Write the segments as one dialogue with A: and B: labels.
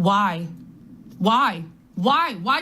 A: Why? Why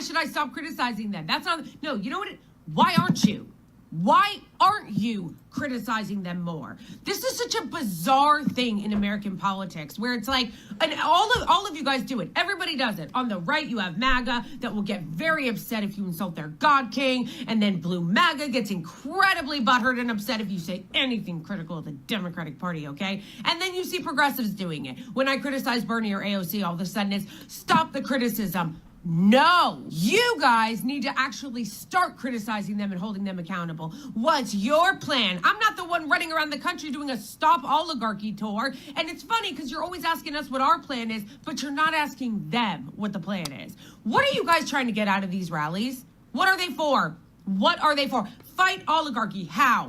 A: should I stop criticizing them? That's not, no, you know what? Why aren't you? Why aren't you criticizing them more? This is such a bizarre thing in American politics where it's like, and all of you guys do it. Everybody does it. On the right, you have MAGA that will get very upset if you insult their God King. And then blue MAGA gets incredibly butthurt and upset if you say anything critical of the Democratic Party, okay? And then you see progressives doing it. When I criticize Bernie or AOC, all of a sudden it's stop the criticism. No, you guys need to actually start criticizing them and holding them accountable. What's your plan? I'm not the one running around the country doing a stop oligarchy tour. And it's funny because you're always asking us what our plan is, but you're not asking them what the plan is. What are you guys trying to get out of these rallies? What are they for? What are they for? Fight oligarchy. How?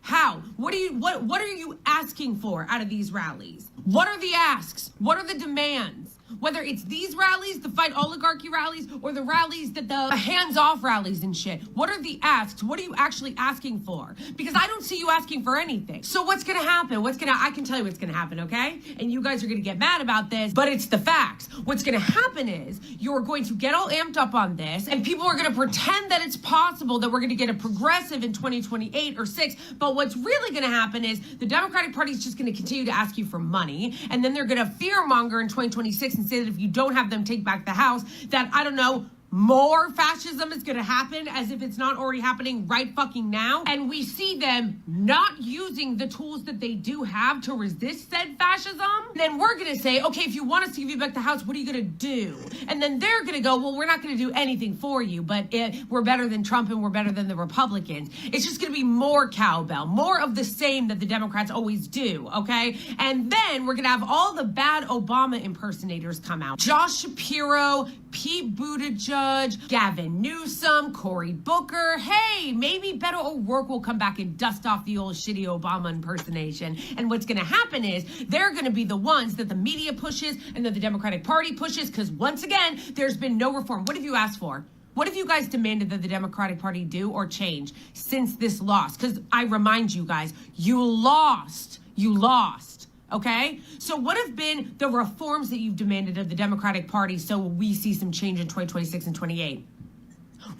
A: How? What are you asking for out of these rallies? What are the asks? What are the demands? Whether it's these rallies, the fight oligarchy rallies, or the rallies that the hands-off rallies and shit. What are the asks? What are you actually asking for? Because I don't see you asking for anything. So what's going to happen? I can tell you what's going to happen, okay? And you guys are going to get mad about this, but it's the facts. What's going to happen is you're going to get all amped up on this, and people are going to pretend that it's possible that we're going to get a progressive in 2028 or 6. But what's really going to happen is the Democratic Party is just going to continue to ask you for money, and then they're going to fearmonger in 2026 and say that if you don't have them take back the House, that, I don't know, more fascism is going to happen as if it's not already happening right fucking now. And we see them not using the tools that they do have to resist said fascism. Then we're going to say, okay, if you want us to give you back the House, what are you going to do? And then they're going to go, well, we're not going to do anything for you, but we're better than Trump and we're better than the Republicans. It's just going to be more cowbell, more of the same that the Democrats always do, okay? And then we're going to have all the bad Obama impersonators come out. Josh Shapiro, Pete Buttigieg, Gavin Newsom, Cory Booker. Hey, maybe Beto O'Rourke will come back and dust off the old shitty Obama impersonation. And what's going to happen is they're going to be the ones that the media pushes and that the Democratic Party pushes because, once again, there's been no reform. What have you asked for? What have you guys demanded that the Democratic Party do or change since this loss? Because I remind you guys, you lost. You lost. Okay? So what have been the reforms that you've demanded of the Democratic Party so we see some change in 2026 and 28?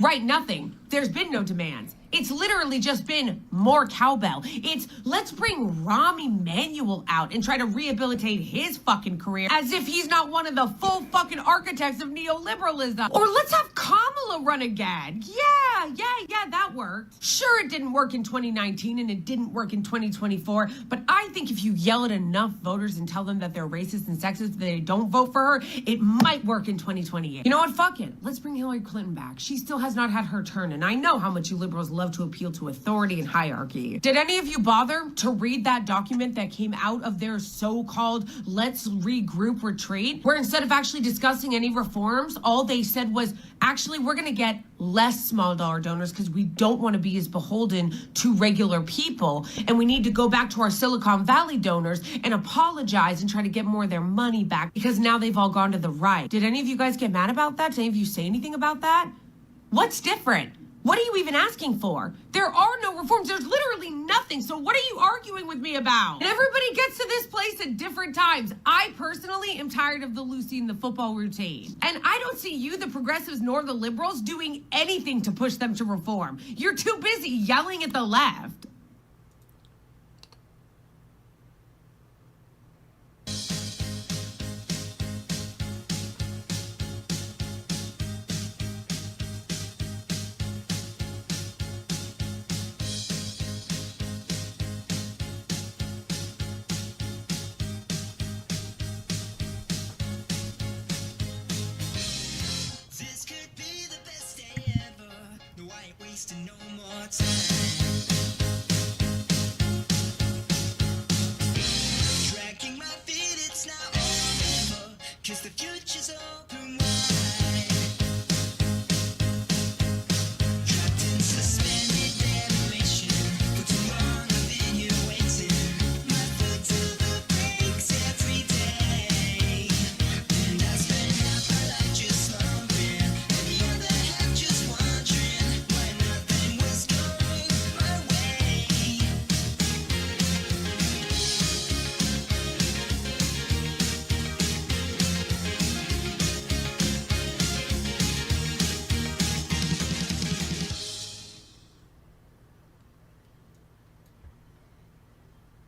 A: Right, nothing. There's been no demands. It's literally just been more cowbell. It's let's bring Rahm Emanuel out and try to rehabilitate his fucking career as if he's not one of the full fucking architects of neoliberalism. Or let's have Kamala run again. Yeah, that worked. Sure, it didn't work in 2019 and it didn't work in 2024, but I think if you yell at enough voters and tell them that they're racist and sexist, that they don't vote for her, it might work in 2028. You know what? Fuck it. Let's bring Hillary Clinton back. She still has not had her turn, and I know how much you liberals love to appeal to authority and hierarchy. Did any of you bother to read that document that came out of their so-called let's regroup retreat, where instead of actually discussing any reforms, all they said was, actually, we're going to get less small dollar donors because we don't want to be as beholden to regular people, and we need to go back to our Silicon Valley donors and apologize and try to get more of their money back because now they've all gone to the right. Did any of you guys get mad about that? Did any of you say anything about that? What's different? What are you even asking for? There are no reforms. There's literally nothing. So what are you arguing with me about? And everybody gets to this place at different times. I personally am tired of the Lucy in the football routine. And I don't see you, the progressives, nor the liberals doing anything to push them to reform. You're too busy yelling at the left.
B: No more time.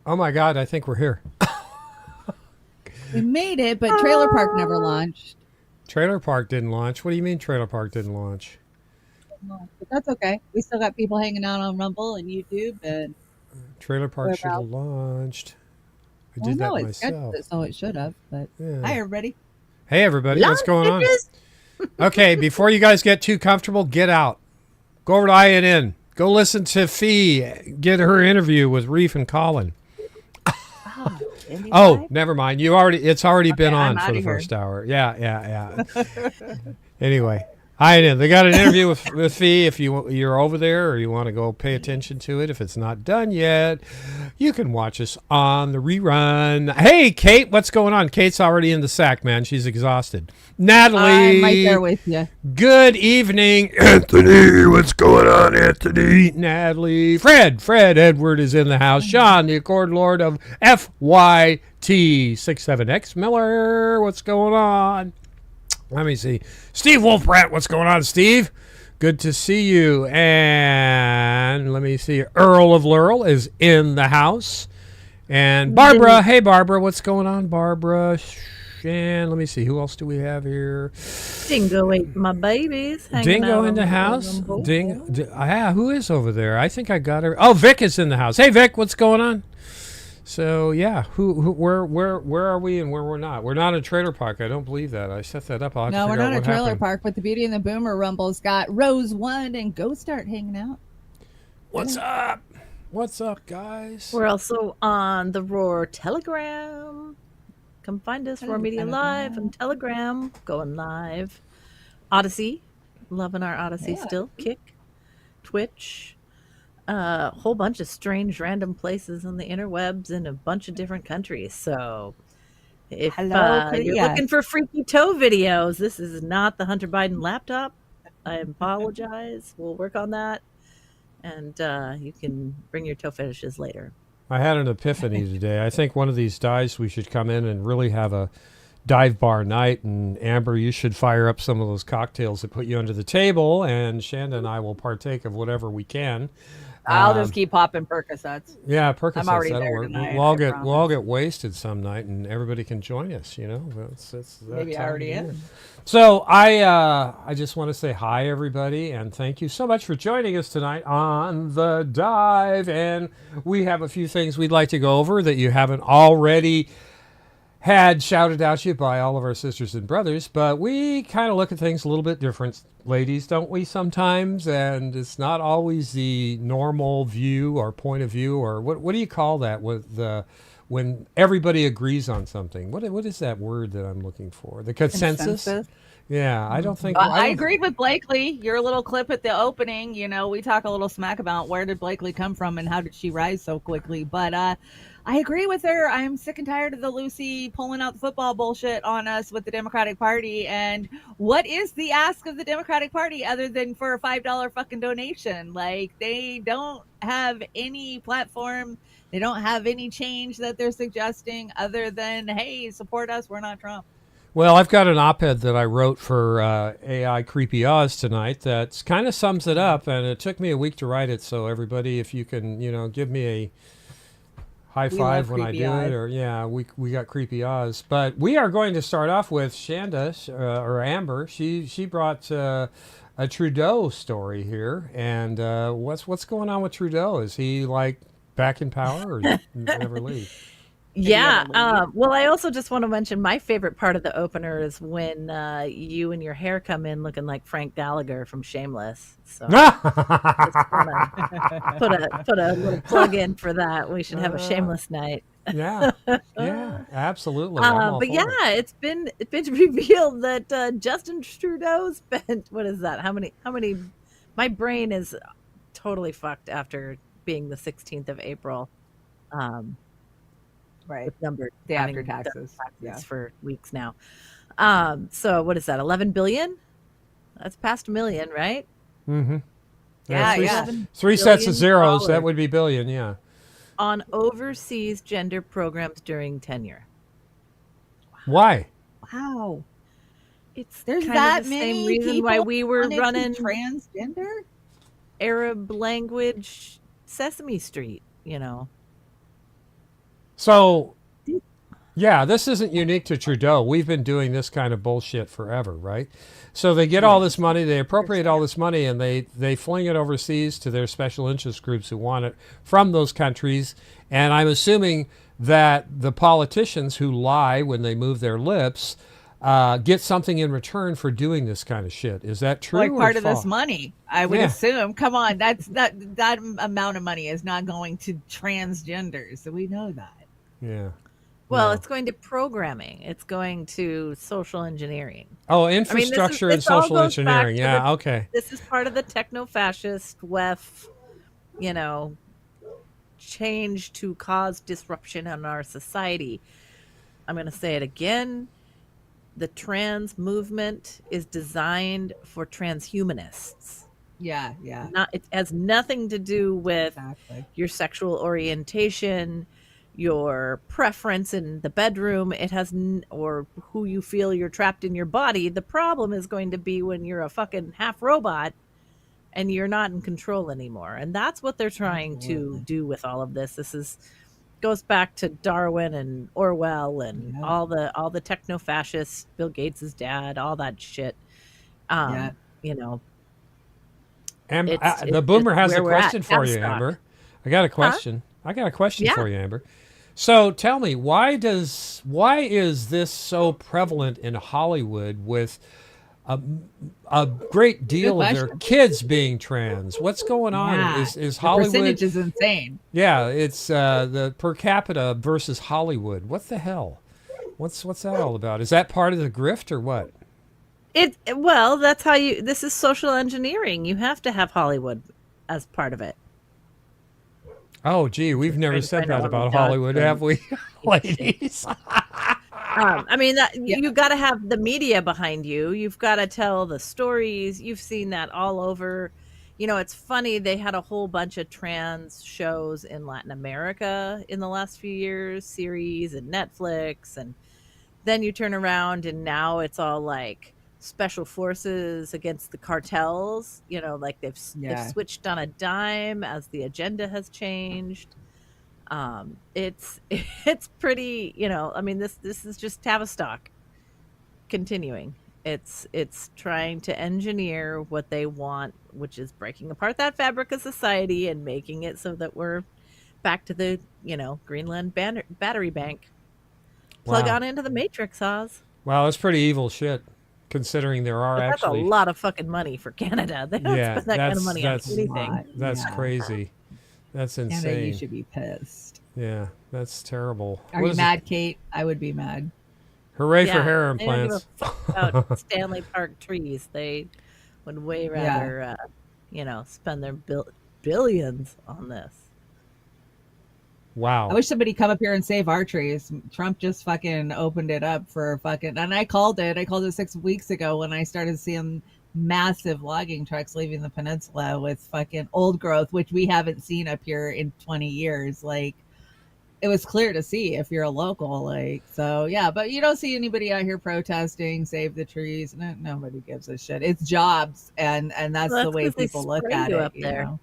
B: Oh my God, I think we're here.
C: We made it, but Trailer Park never launched.
B: Trailer Park didn't launch. What do you mean Trailer Park didn't launch?
C: But that's okay. We still got people hanging out on Rumble and YouTube and
B: Trailer Park
C: wherever
B: should have
C: else.
B: launched. I
C: Well,
B: did
C: no,
B: that
C: it scheduled
B: myself.
C: it, so it should have. But
B: Yeah.
C: hi, everybody.
B: Hey everybody,
D: Long
B: what's going on?
D: bitches.
B: Okay, before you guys get too comfortable, get out. Go over to INN. Go listen to Fee get her interview with Reef and Colin.
D: Oh, Indy
B: Oh,
D: Live?
B: never mind. It's already been
C: I'm
B: on for
C: outta
B: the
C: here.
B: first hour. Yeah. Anyway, INN. They got an interview with Fee. If you're over there or you want to go pay attention to it, if it's not done yet, you can watch us on the rerun. Hey, Kate, what's going on? Kate's already in the sack, man. She's exhausted. Natalie,
C: I'm right there with you.
B: good evening, Anthony. What's going on, Anthony? Natalie, Fred Edward is in the house. Sean, the Accord Lord of FYT67X Miller. What's going on? Let me see. Steve Wolfbrat, what's going on, Steve? Good to see you. And let me see. Earl of Lurl is in the house. And Barbara. Hey, Barbara. What's going on, Barbara? And let me see. Who else do we have here?
D: Dingo ate my babies. hanging
B: Dingo
D: out
B: in the
D: on
B: house.
D: Rumble.
B: Who is over there? I think I got her. Oh, Vic is in the house. Hey, Vic. What's going on? So yeah, where are we and where we're not? We're not in a trailer park. I don't believe that. I set that up. I'll have to
C: No, we're
B: figure out
C: not a
B: what
C: Trailer
B: happened.
C: Park, but the Beauty and the Boomer Rumble's got Rose One and Go Start hanging out.
B: What's up? What's up, guys?
D: We're also on the Roar Telegram. Come find us, Roar Media Live and Telegram. Going live. Odyssey. Loving our Odyssey still. Kick. Twitch. A whole bunch of strange random places on the interwebs in a bunch of different countries. So if
C: Hello,
D: you're
C: Korea.
D: looking for freaky toe videos, this is not the Hunter Biden laptop. I apologize. We'll work on that. And you can bring your toe fetishes later.
B: I had an epiphany today. I think one of these dives we should come in and really have a dive bar night. And Amber, you should fire up some of those cocktails that put you under the table. And Chanda and I will partake of whatever we can.
C: I'll just keep popping Percocets.
B: Yeah, Percocets.
C: I'm already
B: That'll
C: there
B: work.
C: tonight,
B: We'll all
C: I
B: get
C: promise.
B: wasted some night, and everybody can join us. You know, it's that
C: Maybe I
B: time
C: already
B: of year.
C: am.
B: So I just want to say hi, everybody, and thank you so much for joining us tonight on the dive. And we have a few things we'd like to go over that you haven't already had shouted out to you by all of our sisters and brothers, but we kind of look at things a little bit different, ladies, don't we, sometimes? And it's not always the normal view or point of view, or what do you call that with the when everybody agrees on something? What is that word that I'm looking for? The consensus? Yeah, I don't think
E: I agreed with Blakely. Your little clip at the opening, we talk a little smack about where did Blakely come from and how did she rise so quickly. But I agree with her. I'm sick and tired of the Lucy pulling out the football bullshit on us with the Democratic Party. And what is the ask of the Democratic Party other than for a $5 fucking donation? Like, they don't have any platform. They don't have any change that they're suggesting other than, hey, support us. We're not Trump.
B: Well, I've got an op-ed that I wrote for AI Creepy Oz tonight that kind of sums it up, and it took me a week to write it. So everybody, if you can, give me a high five when I do it, or we got Creepy Oz. But we are going to start off with Chanda or Amber. She brought a Trudeau story here, and what's going on with Trudeau? Is he like back in power, or never leave?
D: Yeah. Well, I also just want to mention my favorite part of the opener is when you and your hair come in looking like Frank Gallagher from Shameless. So just wanna put a little plug in for that. We should have a Shameless night.
B: Yeah, absolutely. I'm all
D: But
B: for
D: yeah, it's been revealed that Justin Trudeau spent what is that? How many? My brain is totally fucked after being the 16th of April.
E: Right.
D: With number
E: Day
D: having
E: after
D: done
E: taxes. Yeah.
D: for weeks now. So what is that? 11 billion? That's past a million, right?
B: Mm-hmm.
E: Yeah.
B: Three sets of zeros.
D: $11
B: That would be billion. Yeah.
D: on overseas gender programs during tenure.
B: Why?
E: Wow.
D: It's
E: There's
D: kind
E: that
D: of the
E: many
D: same reason
E: people
D: why we were
E: wanted to
D: running
E: transgender.
D: Arab language Sesame Street,
B: So, yeah, this isn't unique to Trudeau. We've been doing this kind of bullshit forever, right? So they get all this money, they appropriate all this money, and they fling it overseas to their special interest groups who want it from those countries. And I'm assuming that the politicians who lie when they move their lips get something in return for doing this kind of shit. Is that true?
E: Like part
B: or
E: of this
B: false?
E: money, I would
B: Yeah.
E: assume. Come on, that amount of money is not going to transgenders, so we know that.
B: Yeah.
D: Well,
B: No.
D: it's going to programming. It's going to social engineering.
B: Oh,
D: I mean,
B: infrastructure and
D: this all
B: social
D: goes back
B: engineering.
D: to
B: Yeah,
D: the-
B: okay.
D: This is part of the techno-fascist WEF, you know, change to cause disruption in our society. I'm going to say it again. The trans movement is designed for transhumanists.
E: Yeah.
D: It has nothing to do with
E: Exactly.
D: your sexual orientation, your preference in the bedroom. It has or who you feel you're trapped in your body. The problem is going to be when you're a fucking half robot and you're not in control anymore. And that's what they're trying to do with all of this. Goes back to Darwin and Orwell and all the techno fascists, Bill Gates' dad, all that shit. You know,
B: The boomer has a
D: where we're at.
B: question for you,
D: Abstract.
B: Amber. I got a question. I got a question
D: Yeah.
B: for you, Amber. So tell me, why is this so prevalent in Hollywood with a great deal of their
E: question.
B: kids being trans? What's going on?
E: Yeah.
B: Is
E: The
B: Hollywood?
E: percentage is insane.
B: Yeah, it's the per capita versus Hollywood. What the hell? What's that all about? Is that part of the grift or what?
D: Well, that's how this is social engineering. You have to have Hollywood as part of it.
B: Oh, gee, we've never
D: trying to
B: said
D: find out
B: that
D: what
B: about
D: my dog's
B: Hollywood,
D: doing.
B: have we, ladies?
D: I mean, you've got to have the media behind you. You've got to tell the stories. You've seen that all over. You know, it's funny. They had a whole bunch of trans shows in Latin America in the last few years, series and Netflix. And then you turn around and now it's all like special forces against the cartels. You know, like they've switched on a dime as the agenda has changed. It's pretty, you know, I mean, this is just Tavistock continuing. It's trying to engineer what they want, which is breaking apart that fabric of society and making it so that we're back to the, you know, Greenland battery bank. Plug
B: Wow.
D: on into the Matrix, Oz.
B: Wow, that's pretty evil shit, considering there are
D: But that's
B: actually...
D: a lot of fucking money for Canada. They don't spend that kind of money on anything.
B: That's crazy. That's insane.
E: Canada, you should be pissed.
B: Yeah, that's terrible.
E: Are you mad, Kate? I would be mad.
B: Hooray for hair
D: They don't give
B: implants.
D: a fuck about Stanley Park trees. They would way rather, you know, spend their billions on this.
B: Wow.
E: I wish somebody come up here and save our trees. Trump just fucking opened it up for fucking, and I called it 6 weeks ago when I started seeing massive logging trucks leaving the peninsula with fucking old growth, which we haven't seen up here in 20 years. Like, it was clear to see if you're a local, like, so yeah, but you don't see anybody out here protesting, save the trees. No, nobody gives a shit. It's jobs, and that's the way
D: 'cause they
E: people look
D: spray
E: at
D: you
E: it.
D: up there.
E: Know?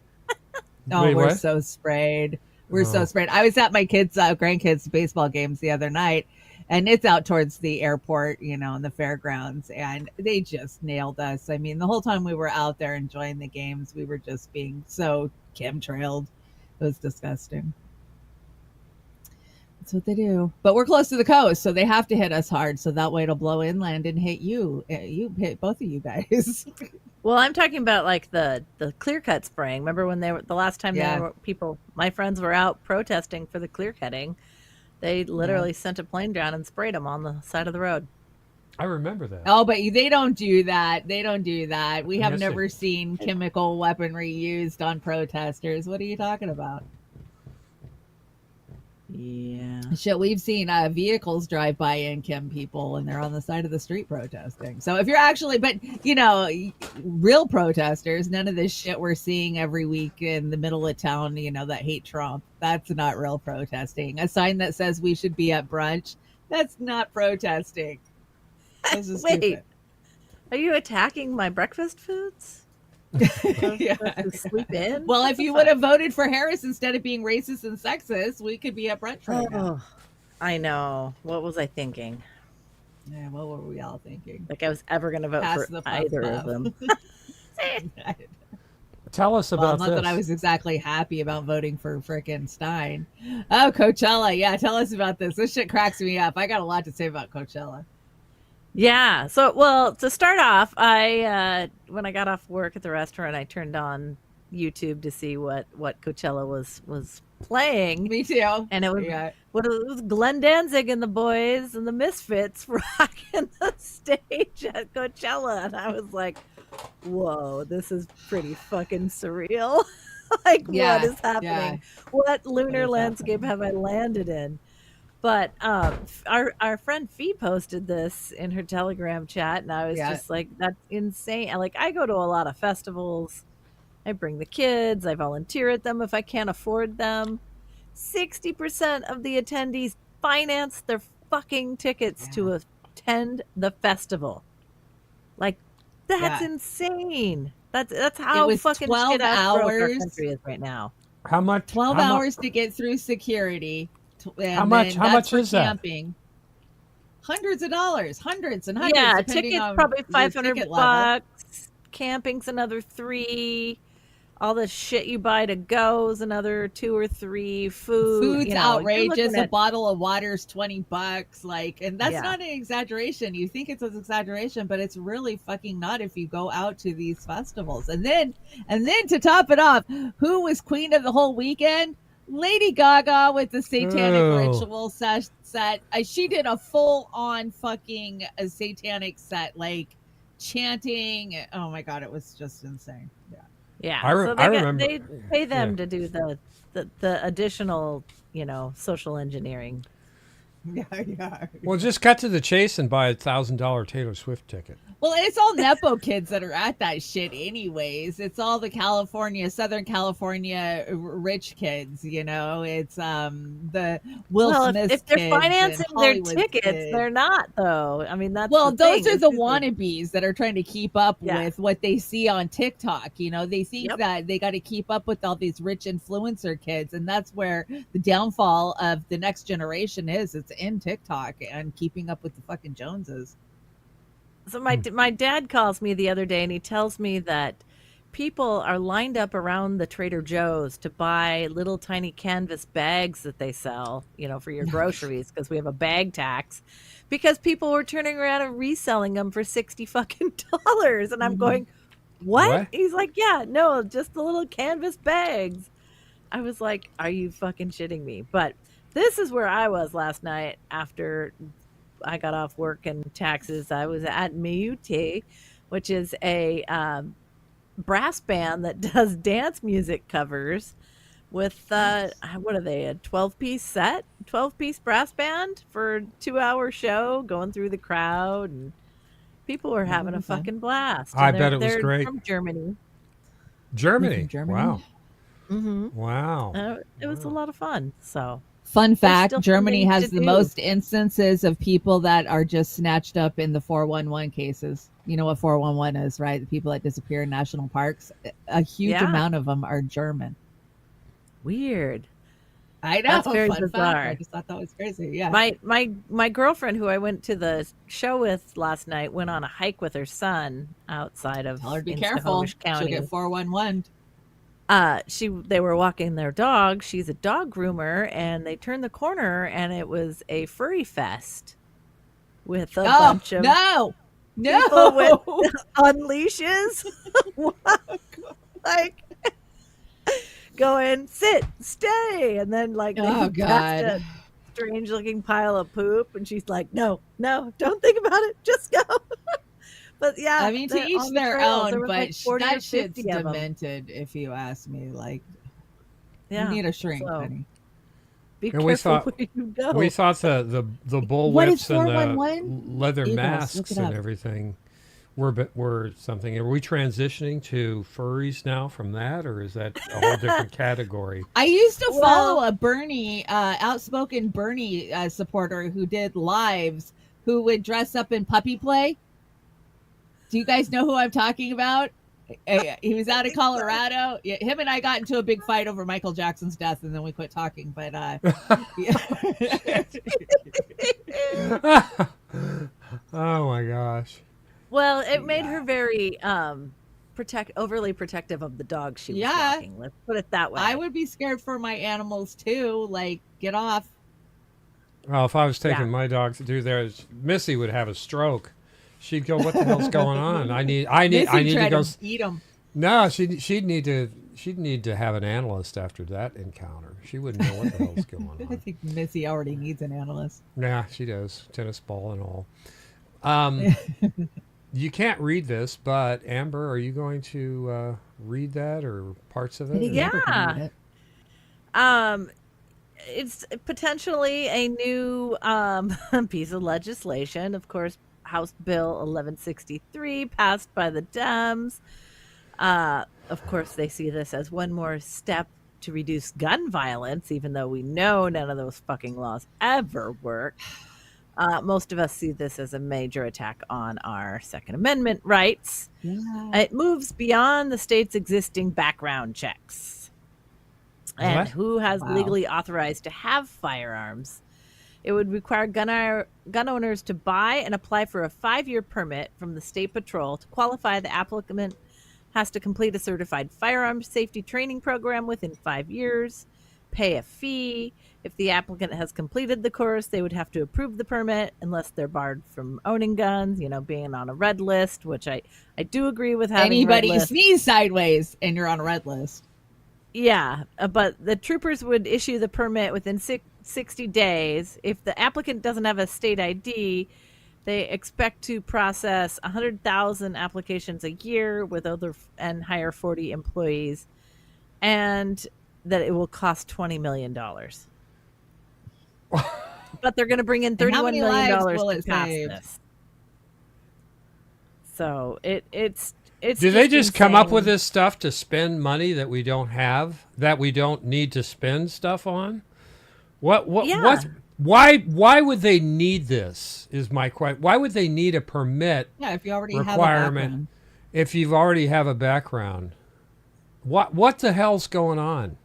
E: Oh,
B: Wait,
E: we're
B: what?
E: so sprayed. We're so
B: Oh.
E: sprayed. I was at my kids' grandkids' baseball games the other night, and it's out towards the airport, you know, and the fairgrounds, and they just nailed us. I mean, the whole time we were out there enjoying the games, we were just being so chemtrailed. It was disgusting. That's what they do. But we're close to the coast, so they have to hit us hard, so that way it'll blow inland and hit you. You hit both of you guys.
D: Well, I'm talking about like the clear cut spraying. Remember when they were the last time my friends were out protesting for the clear cutting, they literally sent a plane down and sprayed them on the side of the road.
B: I remember that.
E: Oh, but they don't do that. They don't do that. We have
B: Yes,
E: never seen chemical weaponry used on protesters. What are you talking about?
D: Yeah.
E: Shit, we've seen vehicles drive by and chem people, and they're on the side of the street protesting. So if you're actually, but you know, real protesters, none of this shit we're seeing every week in the middle of town, you know, that hate Trump. That's not real protesting. A sign that says we should be at brunch, that's not protesting. This is
D: Wait,
E: stupid.
D: are you attacking my breakfast foods?
E: Yeah.
D: To sleep in.
E: Well, if you would have voted for Harris instead of being racist and sexist, we could be at brunch right now.
D: Oh, I know. What was I thinking?
E: Yeah, what were we all thinking?
D: Like I was ever going to vote
E: Pass
D: for
E: the puff
D: either
E: puff.
D: of them.
B: Tell us
E: Well,
B: about
E: not
B: this.
E: that I was exactly happy about voting for frickin' Stein. Oh, Coachella. Yeah, tell us about this. This shit cracks me up. I got a lot to say about Coachella.
D: Yeah. So, well, to start off, I when I got off work at the restaurant, I turned on YouTube to see what Coachella was playing,
E: Me too.
D: and it was
E: Yeah.
D: it was Glenn Danzig and the boys and the Misfits rocking the stage at Coachella, and I was like, "Whoa, this is pretty fucking surreal." Like,
E: Yeah,
D: what is happening?
E: yeah.
D: What lunar
E: is
D: landscape have I landed in? But our friend Fee posted this in her Telegram chat, and I was
E: Yeah.
D: just like, "That's insane!" Like, I go to a lot of festivals. I bring the kids. I volunteer at them if I can't afford them. 60% of the attendees finance their fucking tickets to attend the festival. Like, that's
E: Yeah.
D: insane. That's how
E: was
D: fucking
E: 12
D: shit ass broke our
E: hours.
D: country is right now.
B: How much?
E: 12
B: how mu-
E: hours to get through security. And
B: How much-
E: then
B: how
E: that's
B: much
E: for
B: is that?
E: camping. Hundreds of dollars. Hundreds and hundreds.
D: Yeah,
E: depending
D: tickets
E: on
D: probably
E: your
D: 500
E: ticket level.
D: bucks. Camping's another 3. All the shit you buy to go is another 2 or 3.
E: Food's
D: you're
E: outrageous.
D: looking
E: A
D: at-
E: bottle of water's $20. Like, and that's
D: Yeah.
E: not an exaggeration. You think it's an exaggeration, but it's really fucking not if you go out to these festivals. And then to top it off, who was queen of the whole weekend? Lady Gaga with the satanic
B: Oh.
E: ritual set. She did a full on fucking satanic set, like chanting. Oh my god, it was just insane. Yeah.
D: Yeah,
B: I
D: so
B: remember-
D: they pay them
B: yeah.
D: to do the additional, social engineering.
E: Yeah.
B: Well, just cut to the chase and buy $1,000 Taylor Swift ticket.
E: Well, it's all Nepo kids that are at that shit anyways. It's all the Southern California rich kids, It's the Will
D: Well,
E: Smith
D: if they're
E: kids and
D: financing their
E: Hollywood
D: tickets,
E: kids.
D: they're not though. I mean, that's
E: Well,
D: the
E: those
D: thing.
E: are the
D: It's just like-
E: wannabes that are trying to keep up
D: Yeah.
E: with what they see on TikTok. They think
D: Yep.
E: that they got to keep up with all these rich influencer kids, and that's where the downfall of the next generation is. It's in TikTok and keeping up with the fucking Joneses.
D: So my dad calls me the other day and he tells me that people are lined up around the Trader Joe's to buy little tiny canvas bags that they sell, for your groceries because we have a bag tax. Because people were turning around and reselling them for $60 fucking dollars, and I'm going, what? He's like, yeah, no, just the little canvas bags. I was like, are you fucking shitting me? But this is where I was last night after I got off work and taxes. I was at Miyute, which is a brass band that does dance music covers with what are they, a 12-piece set, 12-piece brass band for a 2-hour show, going through the crowd, and people were having a fucking blast.
B: I
D: And
B: bet it was
D: they're
B: great.
D: from Germany.
B: Germany.
E: From Germany?
B: Wow.
D: Mm-hmm.
B: Wow.
D: It was a lot of fun. So
E: Fun fact,
D: still
E: Germany
D: something
E: has
D: to
E: the
D: do.
E: most instances of people that are just snatched up in the 411 cases. You know what 411 is, right? The people that disappear in national parks. A huge
D: Yeah.
E: amount of them are German.
D: weird.
E: I know.
D: That's very
E: fun
D: bizarre.
E: fact. I just thought that was crazy. Yeah.
D: My girlfriend, who I went to the show with last night, went on a hike with her son outside of
E: Tell her to be
D: in
E: careful.
D: Snohomish
E: She'll
D: County.
E: get 411.
D: They were walking their dog. She's a dog groomer, and they turned the corner, and it was a furry fest with a bunch of
E: no.
D: people with on leashes, like going sit, stay, and then like they
E: Oh,
D: passed
E: God.
D: a strange looking pile of poop, and she's like, no, don't think about it, just go. But yeah,
E: I mean, to
D: they're
E: each
D: on the
E: their
D: trails.
E: own,
D: There was,
E: but
D: like 40 or
E: that shit's
D: 50 of 'em.
E: demented, if you ask me. Like,
D: Yeah,
E: you need a shrink,
D: so
E: honey.
D: be
B: And we
D: careful
B: thought-
D: where you go.
B: We thought the bull
E: What
B: whips
E: is
B: and the
E: 411?
B: leather
E: Eagles,
B: masks
E: look it
B: and
E: up.
B: everything were something. Are we transitioning to furries now from that, or is that a whole different category?
E: I used to
D: Well-
E: follow a Bernie, outspoken Bernie supporter who did lives, who would dress up in puppy play. Do you guys know who I'm talking about? He was out of Colorado. Yeah, him and I got into a big fight over Michael Jackson's death, and then we quit talking. But
B: Oh my gosh.
D: Well, it made her very overly protective of the dog she was walking. Let's put it that way.
E: I would be scared for my animals too. Like, get off.
B: Well, if I was taking my dog to do there, Missy would have a stroke. She'd go, "What the hell's going on? I need to go
E: eat them."
B: No, she'd need to have an analyst after that encounter. She wouldn't know what the hell's going on.
E: I think Missy already needs an analyst.
B: Yeah, she does. Tennis ball and all. You can't read this, but Amber, are you going to read that or parts of it?
D: Yeah. It's potentially a new piece of legislation. Of course, House Bill 1163 passed by the Dems. Of course, they see this as one more step to reduce gun violence, even though we know none of those fucking laws ever work. Most of us see this as a major attack on our Second Amendment rights. Yeah. It moves beyond the state's existing background checks and who has legally authorized to have firearms. It would require gun owners to buy and apply for a 5-year permit from the State Patrol. To qualify, the applicant has to complete a certified firearms safety training program within 5 years, pay a fee. If the applicant has completed the course, they would have to approve the permit unless they're barred from owning guns, being on a red list, which I do agree with having.
E: Anybody sneeze sideways and you're on a red list.
D: Yeah, but the troopers would issue the permit within 60 days. If the applicant doesn't have a state ID, they expect to process 100,000 applications a year and hire 40 employees, and that it will cost $20 million. But they're going to bring in $31 million to pass this. So it's
B: do they just come up with this stuff to spend money that we don't have, that we don't need to spend stuff on? Why would they need this is my question. Why would they need a permit
E: if you already
B: requirement
E: have a background?
B: If you already have a background? What the hell's going on?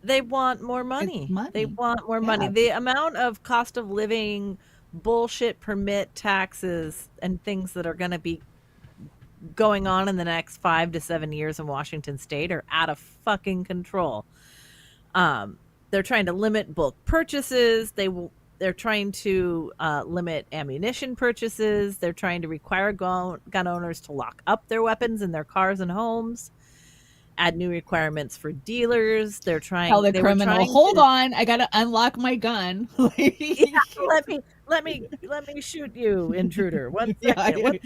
D: They want more money. They want more money. The amount of cost of living bullshit permit taxes and things that are going to be going on in the next 5 to 7 years in Washington state are out of fucking control. They're trying to limit bulk purchases. They're trying to limit ammunition purchases. They're trying to require gun owners to lock up their weapons in their cars and homes. Add new requirements for dealers. They're trying.
E: Tell the criminal, hold on, I gotta unlock my gun.
D: let me shoot you, intruder. 1 second.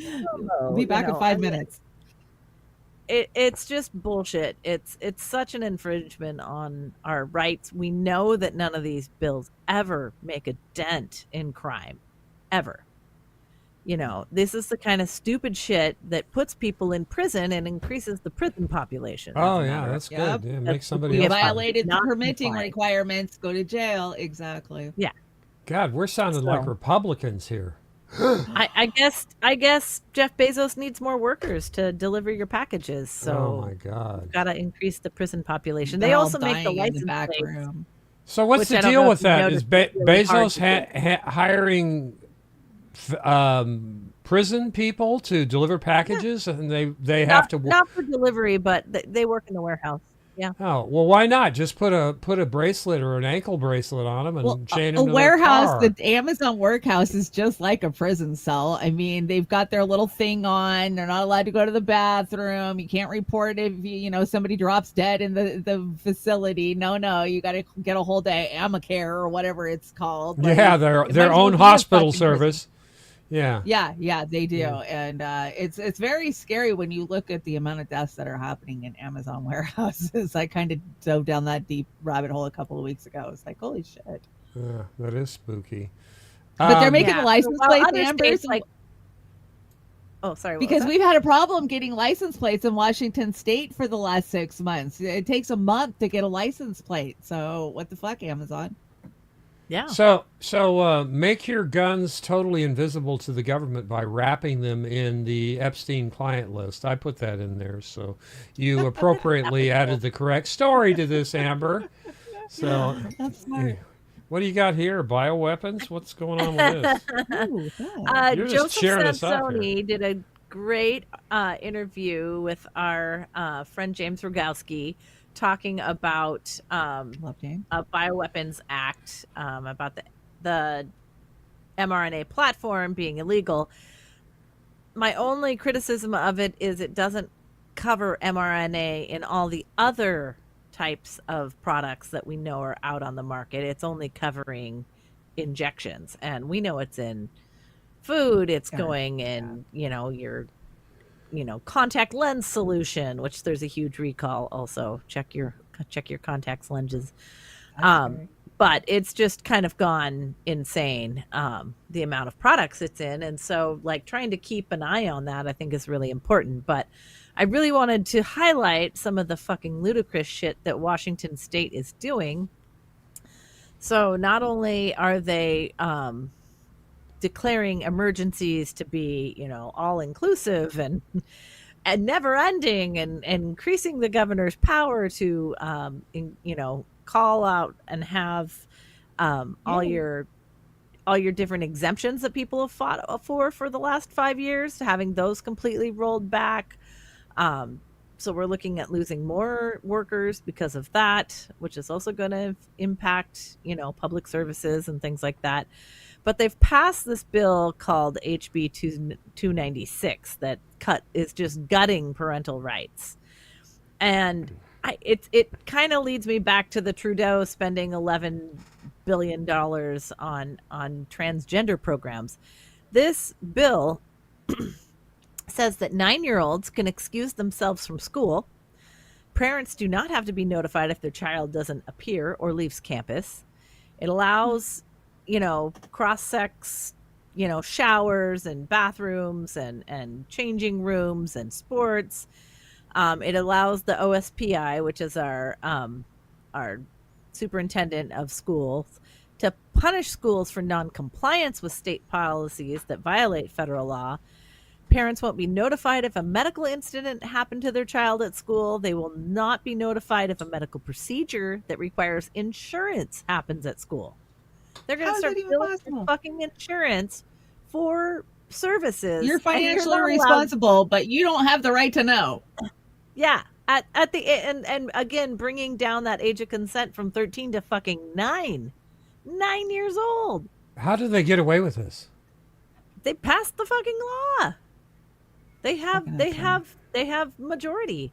E: I'll be back in 5 minutes.
D: It's just bullshit. It's such an infringement on our rights. We know that none of these bills ever make a dent in crime, ever. This is the kind of stupid shit that puts people in prison and increases the prison population.
B: Oh yeah, that's good. Yeah, make somebody else
E: violated the permitting requirements, go to jail. Exactly.
D: Yeah.
B: God, we're sounding like Republicans here.
D: I guess Jeff Bezos needs more workers to deliver your packages. So
B: oh my God,
D: got to increase the prison population. They also make the license plates.
B: So what's the deal with that? Is Bezos hiring prison people to deliver packages, and they have to
D: not for delivery, but they work in the warehouse. Yeah.
B: Oh well, why not just put a bracelet or an ankle bracelet on them and chain them to
E: warehouse?
B: their car.
E: The Amazon warehouse is just like a prison cell. I mean, they've got their little thing on. They're not allowed to go to the bathroom. You can't report if somebody drops dead in the facility. No, you got to get a hold of Amacare or whatever it's called.
B: Yeah, their own hospital service.
E: Yeah, they do. And it's very scary when you look at the amount of deaths that are happening in Amazon warehouses. I kind of dove down that deep rabbit hole a couple of weeks ago. It's like, holy shit.
B: Yeah, that is spooky.
E: But they're making the license plates, Amber.
D: Oh, sorry.
E: Because we've had a problem getting license plates in Washington state for the last 6 months. It takes a month to get a license plate. So what the fuck, Amazon?
D: Yeah.
B: So make your guns totally invisible to the government by wrapping them in the Epstein client list. I put that in there, so you appropriately added the correct story to this, Amber. So,
E: That's smart.
B: what do you got here? Bioweapons? What's going on with this?
C: Ooh, that.
B: You're just
D: Joseph
B: cheering us up here.
D: Sansoni did a great interview with our friend James Rogowski talking about
E: Love James.
D: a bioweapons act, about the mRNA platform being illegal. My only criticism of it is it doesn't cover mRNA in all the other types of products that we know are out on the market. It's only covering injections, and we know it's in food. It's
E: Sure.
D: going in, your contact lens solution, which there's a huge recall. Also, check your contacts lenses. But it's just kind of gone insane, the amount of products it's in. And so, like, trying to keep an eye on that, I think, is really important. But I really wanted to highlight some of the fucking ludicrous shit that Washington State is doing. So not only are they declaring emergencies to be, all inclusive and never ending, and increasing the governor's power to, call out and have all your different exemptions that people have fought for the last 5 years, having those completely rolled back. So we're looking at losing more workers because of that, which is also going to impact, public services and things like that. But they've passed this bill called HB 296 that is just gutting parental rights. And it kind of leads me back to the Trudeau spending $11 billion on transgender programs. This bill says that 9-year-olds can excuse themselves from school. Parents do not have to be notified if their child doesn't appear or leaves campus. It allows, cross-sex, showers and bathrooms and changing rooms and sports. It allows the OSPI, which is our superintendent of schools, to punish schools for non-compliance with state policies that violate federal law. Parents won't be notified if a medical incident happened to their child at school. They will not be notified if a medical procedure that requires insurance happens at school. They're going to start billing for fucking insurance for services.
E: You're financially responsible, but you don't have the right to know.
D: Yeah. At the and again, bringing down that age of consent from 13 to fucking 9 years old.
B: How do they get away with this?
D: They passed the fucking law. They have majority.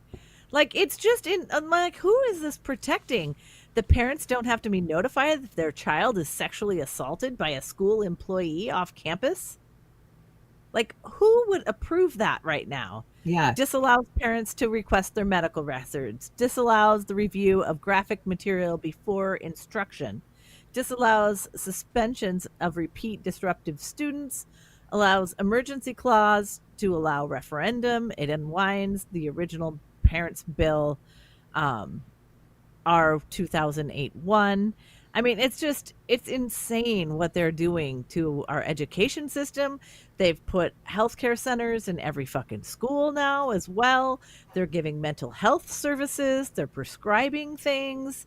D: Like, it's just I'm like, who is this protecting? The parents don't have to be notified if their child is sexually assaulted by a school employee off campus. Like, who would approve that right now?
E: Yeah.
D: Disallows parents to request their medical records. Disallows the review of graphic material before instruction. Disallows suspensions of repeat disruptive students. Allows emergency clause to allow referendum. It unwinds the original parents' bill, R 2008-1. I mean, it's insane what they're doing to our education system. They've put healthcare centers in every fucking school now as well. They're giving mental health services. They're prescribing things.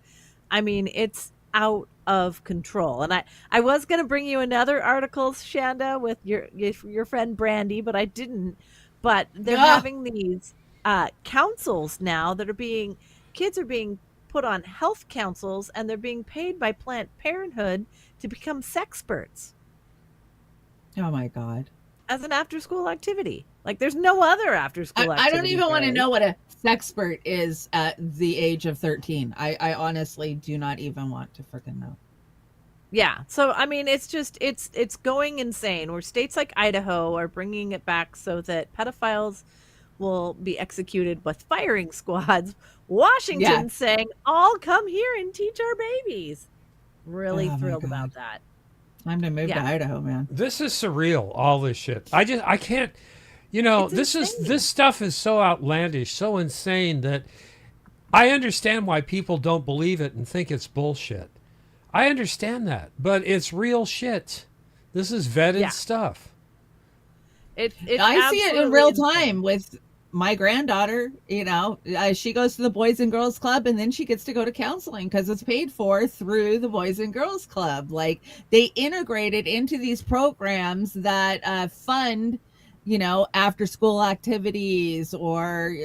D: I mean, it's out of control. And I was going to bring you another article, Chanda, with your friend Brandy, but I didn't. But they're having these councils now that kids are being put on health councils, and they're being paid by Planned Parenthood to become sexperts.
E: Oh my God.
D: As an after-school activity. Like, there's no other after-school activity.
E: I don't even want to know what a sexpert is at the age of 13. I honestly do not even want to freaking know.
D: Yeah. So, I mean, it's just, it's going insane, where states like Idaho are bringing it back so that pedophiles will be executed with firing squads. Washington saying, "All come here and teach our babies." Really thrilled about that.
E: Time to move to Idaho, man.
B: This is surreal, all this shit. I can't, this stuff is so outlandish, so insane that I understand why people don't believe it and think it's bullshit. I understand that, but it's real shit. This is vetted
D: Yeah.
B: stuff.
D: It's
E: I see it in
D: absolutely
E: real
D: insane.
E: time with my granddaughter. She goes to the Boys and Girls Club, and then she gets to go to counseling because it's paid for through the Boys and Girls Club. Like, they integrate it into these programs that fund, after school activities, or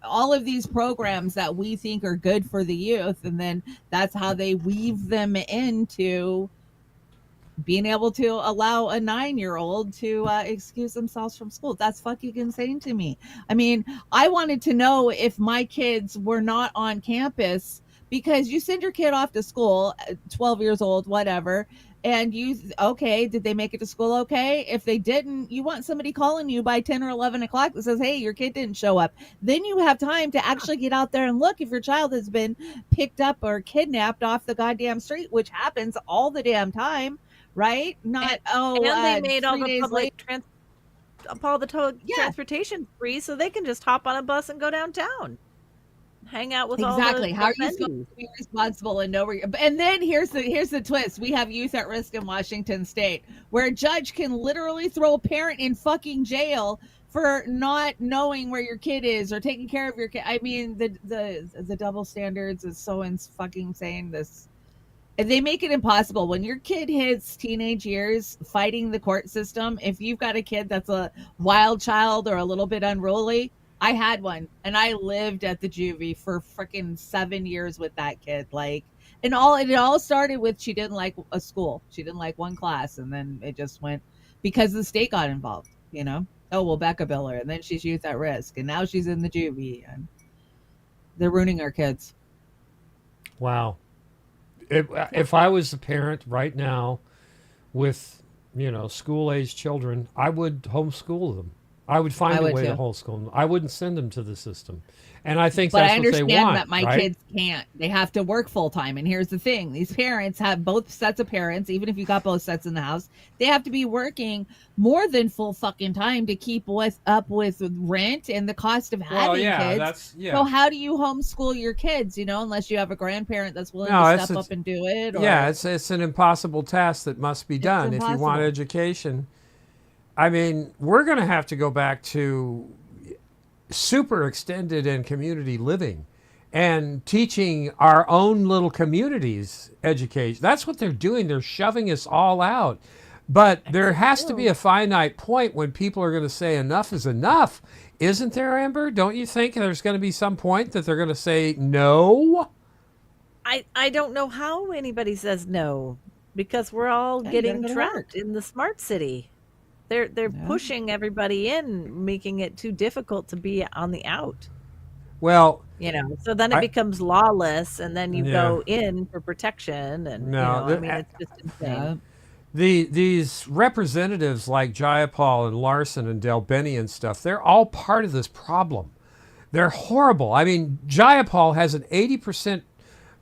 E: all of these programs that we think are good for the youth, and then that's how they weave them into being able to allow a 9-year-old to excuse themselves from school. That's fucking insane to me. I mean, I wanted to know if my kids were not on campus, because you send your kid off to school, 12 years old, whatever, and okay, did they make it to school okay? If they didn't, you want somebody calling you by 10 or 11 o'clock that says, hey, your kid didn't show up. Then you have time to actually get out there and look if your child has been picked up or kidnapped off the goddamn street, which happens all the damn time. Right? Not
D: And they made all
E: 3
D: the
E: days
D: public
E: later. Yeah.
D: transportation free, so they can just hop on a bus and go downtown, hang out with all
E: Exactly.
D: the
E: How are you
D: bendies.
E: supposed to be responsible and know where you're? And then here's the twist: we have youth at risk in Washington State, where a judge can literally throw a parent in fucking jail for not knowing where your kid is or taking care of your kid. I mean, the double standards is so fucking insane. They make it impossible when your kid hits teenage years fighting the court system. If you've got a kid that's a wild child or a little bit unruly, I had one, and I lived at the juvie for freaking 7 years with that kid. Like, it all started with, she didn't like a school. She didn't like one class, and then it just went because the state got involved, Oh, well, Becca Biller, and then she's youth at risk, and now she's in the juvie, and they're ruining our kids.
B: Wow. If I was a parent right now with, school-age children, I would homeschool them. I would find a way to homeschool them. I wouldn't send them to the system. And I think that's what they want.
E: But I understand that my
B: right?
E: kids can't. They have to work full time. And here's the thing. These parents have both sets of parents, even if you got both sets in the house, they have to be working more than full fucking time to keep up with rent and the cost of having kids. So how do you homeschool your kids, unless you have a grandparent that's willing to step up and do it? Or,
B: yeah, it's an impossible task that must be done if you want education. I mean, we're going to have to go back to super extended and community living and teaching our own little communities education. That's what they're doing. They're shoving us all out. But there has to be a finite point when people are going to say enough is enough. Isn't there, Amber? Don't you think there's going to be some point that they're going to say no?
D: I don't know how anybody says no, because we're all getting trapped in the smart city. They're pushing everybody in, making it too difficult to be on the out.
B: Well,
D: so then it becomes lawless, and then you go in for protection, and it's just insane.
B: These representatives like Jayapal and Larson and Del Benny and stuff, they're all part of this problem. They're horrible. I mean, Jayapal has an 80%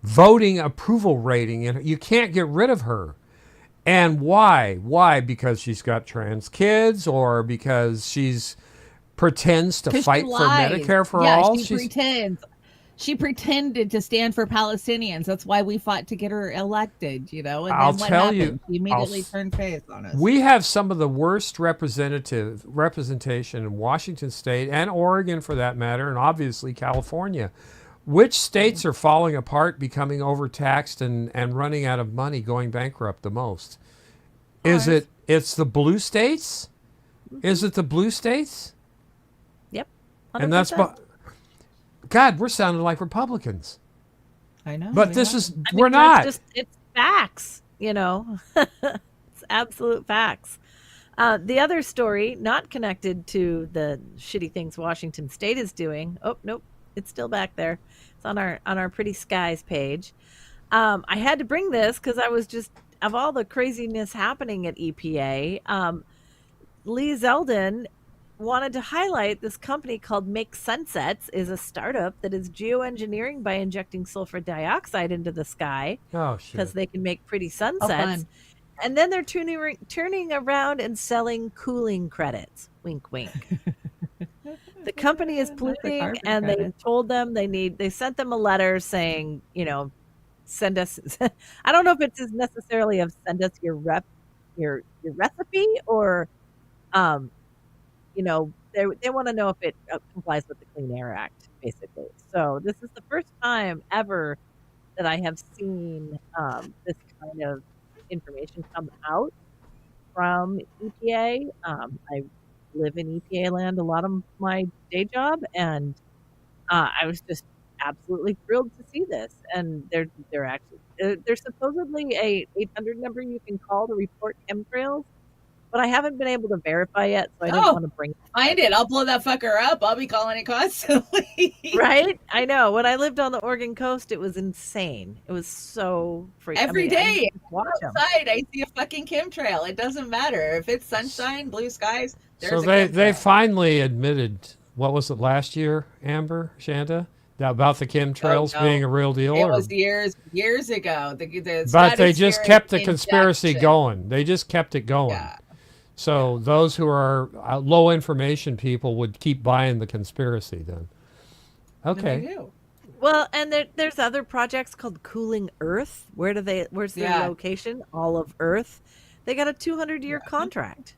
B: voting approval rating, and you can't get rid of her. And why? Why? Because she's got trans kids, or because she's pretends to fight for Medicare for all?
E: She pretends. She pretended to stand for Palestinians. That's why we fought to get her elected, And
B: I'll
E: then what
B: tell
E: happened?
B: you,
E: She immediately turned face on us.
B: We have some of the worst representation in Washington State and Oregon, for that matter, and obviously California. Which states are falling apart, becoming overtaxed, and running out of money, going bankrupt the most? It's the blue states? Is it the blue states?
D: Yep. 100%.
B: And that's God, we're sounding like Republicans.
E: I know.
B: But we're not.
D: It's facts, It's absolute facts. The other story, not connected to the shitty things Washington State is doing. Oh, nope. It's still back there. It's on our Pretty Skies page. I had to bring this because I was just, of all the craziness happening at EPA, Lee Zeldin wanted to highlight this company called Make Sunsets, is a startup that is geoengineering by injecting sulfur dioxide into the sky.
B: Oh, shit.
D: Because they can make pretty sunsets. And then they're turning around and selling cooling credits. Wink, wink. The company is polluting, and they told them they sent them a letter saying, send us. I don't know if it's necessarily of send us your recipe, or um, they want to know if it complies with the Clean Air Act, basically. So this is the first time ever that I have seen this kind of information come out from EPA. I live in EPA land a lot of my day job, and I was just absolutely thrilled to see this. And they're actually there's supposedly a 800 number you can call to report chemtrails, but I haven't been able to verify yet, so I didn't want to bring.
E: Find it. I'll blow that fucker up. I'll be calling it constantly.
D: Right? I know. When I lived on the Oregon coast, it was insane. It was so freaking.
E: Every day,
D: watch
E: outside, I see a fucking chemtrail. It doesn't matter if it's sunshine, blue skies.
B: So they finally admitted, what was it last year, Amber, Chanda, about the chemtrails being a real deal?
E: It was years ago.
B: But they just kept the conspiracy going. They just kept it going.
E: Yeah.
B: So those who are low information people would keep buying the conspiracy then. Okay.
D: Well, and there's other projects called Cooling Earth. Where's their location? All of Earth. They got a 200-year contract.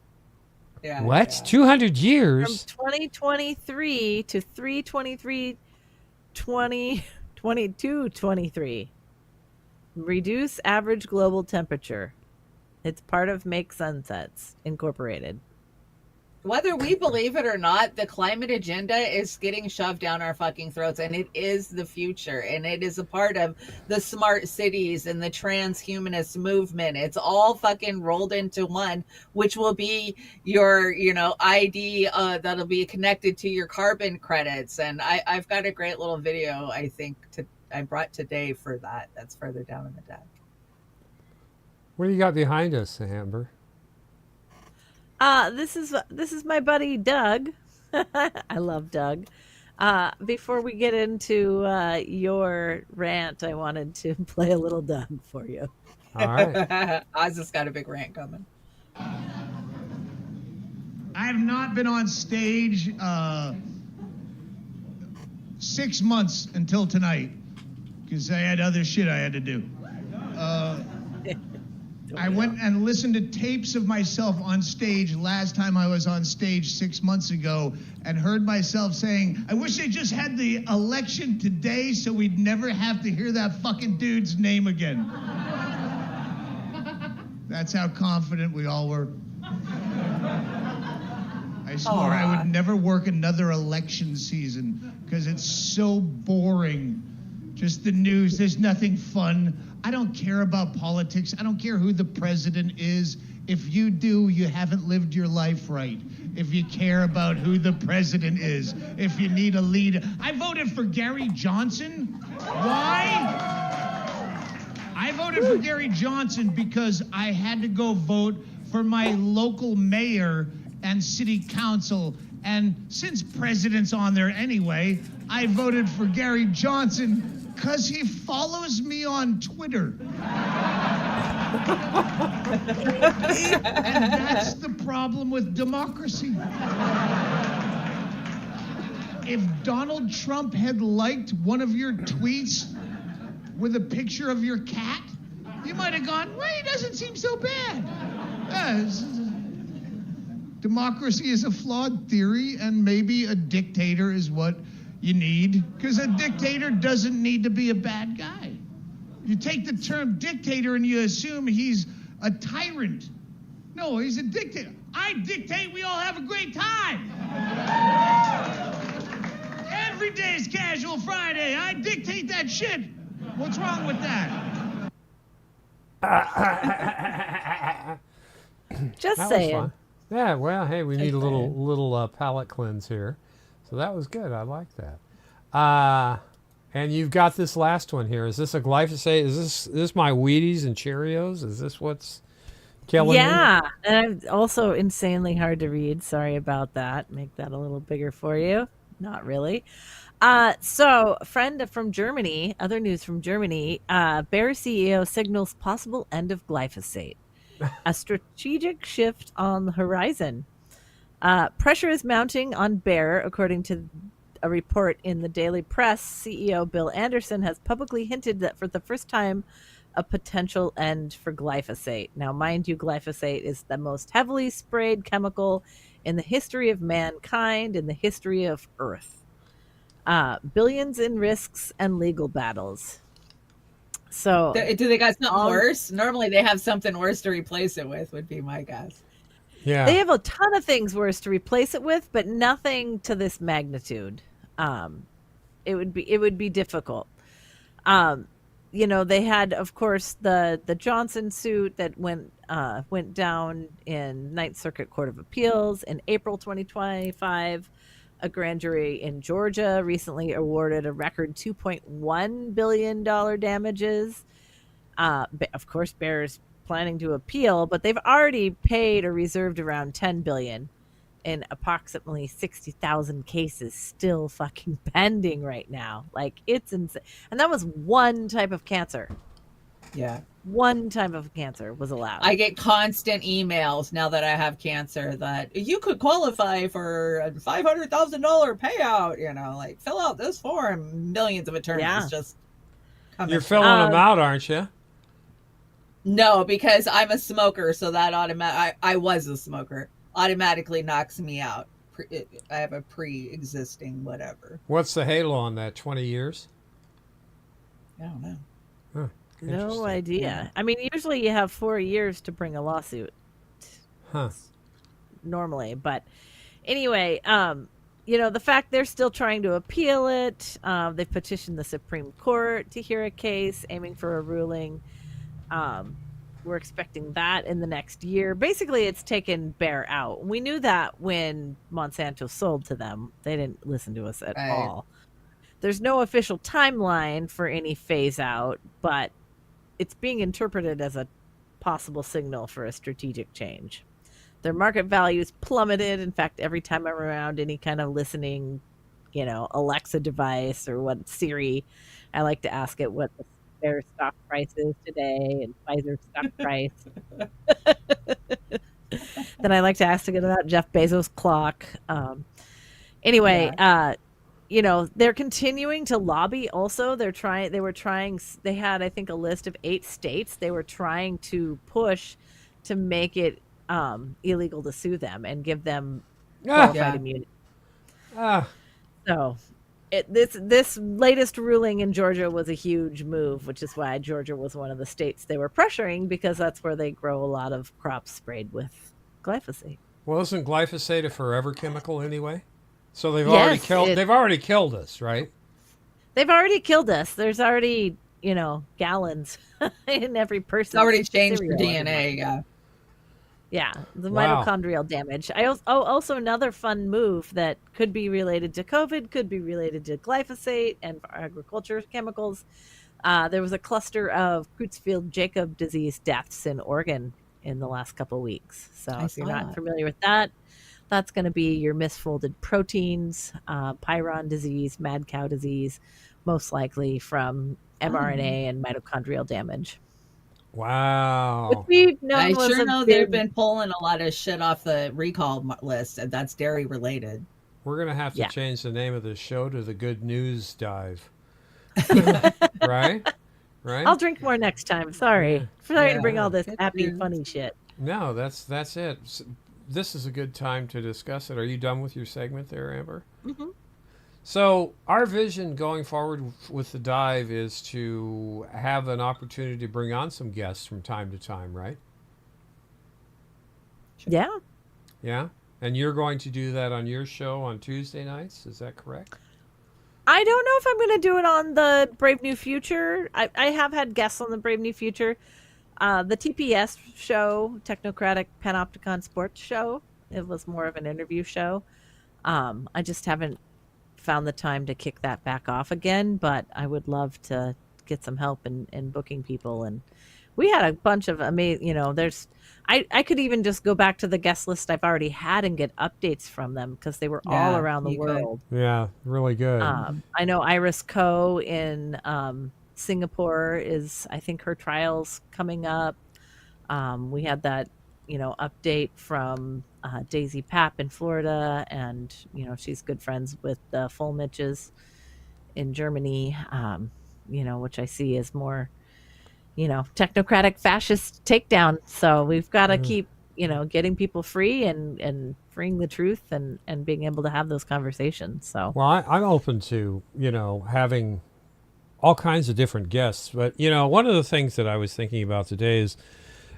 B: Yeah. What? 200 years?
D: From 2023 to 3/23, 2022, 23. Reduce average global temperature. It's part of Make Sunsets Incorporated.
E: Whether we believe it or not, the climate agenda is getting shoved down our fucking throats, and it is the future, and it is a part of the smart cities and the transhumanist movement. It's all fucking rolled into one, which will be your, ID that'll be connected to your carbon credits. And I've got a great little video, I think, I brought today for that. That's further down in the deck.
B: What do you got behind us, Amber?
D: This is my buddy Doug. I love Doug. Before we get into your rant, I wanted to play a little Doug for you.
B: All right.
E: Oz has got a big rant coming.
F: I have not been on stage 6 months until tonight because I had other shit I had to do. I went and listened to tapes of myself on stage last time I was on stage 6 months ago and heard myself saying, I wish they just had the election today so we'd never have to hear that fucking dude's name again. That's how confident we all were. I swore I would never work another election season because it's so boring. Just the news, there's nothing fun. I don't care about politics. I don't care who the president is. If you do, you haven't lived your life right. If you care about who the president is, if you need a leader. I voted for Gary Johnson. Why? I voted for Gary Johnson because I had to go vote for my local mayor and city council. And since president's on there anyway, I voted for Gary Johnson because he follows me on Twitter. And that's the problem with democracy. If Donald Trump had liked one of your tweets with a picture of your cat, you might have gone, well, he doesn't seem so bad. Democracy is a flawed theory, and maybe a dictator is what you need, because a dictator doesn't need to be a bad guy. You take the term dictator and you assume he's a tyrant. No, he's a dictator. I dictate, we all have a great time. Every day is Casual Friday. I dictate that shit. What's wrong with that?
D: Just
B: that
D: saying.
B: Was fun. Yeah, well, hey, we need a little palate cleanse here. So that was good. I like that. And you've got this last one here. Is this a glyphosate? Is this my Wheaties and Cheerios? Is this what's killing me?
D: Yeah, and also insanely hard to read. Sorry about that. Make that a little bigger for you. Not really. So, a friend from Germany, other news from Germany, Bayer CEO signals possible end of glyphosate. A strategic shift on the horizon. Pressure is mounting on Bayer, according to a report in the Daily Press, CEO Bill Anderson has publicly hinted that for the first time, a potential end for glyphosate. Now, mind you, glyphosate is the most heavily sprayed chemical in the history of mankind, in the history of Earth. Billions in risks and legal battles. So,
E: Do they got something worse? Normally they have something worse to replace it with, would be my guess.
B: Yeah.
D: they have a ton of things worse to replace it with, but nothing to this magnitude. It would be difficult. They had, of course, the Johnson suit that went down in Ninth Circuit Court of Appeals in April 2025. A grand jury in Georgia recently awarded a record $2.1 billion damages. Of course, Bayer's planning to appeal, but they've already paid or reserved around $10 billion in approximately 60,000 cases still fucking pending right now. Like, it's insane. And that was one type of cancer.
E: Yeah.
D: One type of cancer was allowed.
E: I get constant emails now that I have cancer that you could qualify for a $500,000 payout, like fill out this form. Millions of attorneys just come.
B: You're filling them out, aren't you?
E: No, because I'm a smoker, so that I was a smoker. Automatically knocks me out. I have a pre-existing whatever.
B: What's the halo on that? 20 years?
E: I don't know.
B: Huh,
D: no idea. Yeah. I mean, usually you have 4 years to bring a lawsuit.
B: Huh.
D: Normally, but anyway, the fact they're still trying to appeal it. They've petitioned the Supreme Court to hear a case, aiming for a ruling. We're expecting that in the next year. Basically, it's taken Bayer out. We knew that when Monsanto sold to them. They didn't listen to us at all. There's no official timeline for any phase out, but it's being interpreted as a possible signal for a strategic change. Their market values plummeted. In fact, every time I'm around any kind of listening, Alexa device or what Siri, I like to ask it what their stock price is today and Pfizer's stock price. Then I like to ask it about Jeff Bezos' clock. Anyway, they're continuing to lobby also. They had, I think, a list of 8 states they were trying to push to make it illegal to sue them and give them qualified immunity. So this latest ruling in Georgia was a huge move, which is why Georgia was one of the states they were pressuring, because that's where they grow a lot of crops sprayed with glyphosate.
B: Well, isn't glyphosate a forever chemical anyway? So they've already killed us, right?
D: They've already killed us. There's already, gallons in every person.
E: It's already changed your DNA, yeah.
D: Yeah, the mitochondrial damage. Also another fun move that could be related to COVID, could be related to glyphosate and agriculture chemicals. There was a cluster of Creutzfeldt-Jakob disease deaths in Oregon in the last couple of weeks. So if you're not familiar with that, that's going to be your misfolded proteins, Pyron disease, mad cow disease, most likely from mRNA and mitochondrial damage.
B: Wow.
E: I sure know they've been pulling a lot of shit off the recall list, and that's dairy related.
B: We're going to have to change the name of the show to the Good News Dive. Right?
D: I'll drink more next time. Sorry to bring all this happy, funny shit.
B: No, that's it. This is a good time to discuss it. Are you done with your segment there, Amber?
D: Mm-hmm.
B: So our vision going forward with the dive is to have an opportunity to bring on some guests from time to time, right?
D: Yeah.
B: Yeah? And you're going to do that on your show on Tuesday nights, is that correct?
D: I don't know if I'm going to do it on the Brave New Future. I have had guests on the Brave New Future. The TPS show, Technocratic Panopticon Sports Show, it was more of an interview show. I just haven't found the time to kick that back off again, but I would love to get some help in booking people. And we had a bunch of amazing, I could even just go back to the guest list I've already had and get updates from them, because they were all around the world.
B: Yeah, really good.
D: I know Iris Coe in Singapore I think her trial's coming up. We had that update from Daisy Papp in Florida, and she's good friends with the Fulmiches in Germany, which I see as more technocratic fascist takedown. So we've got to keep getting people free and freeing the truth and being able to have those conversations. So
B: Well, I'm open to having all kinds of different guests, but one of the things that I was thinking about today is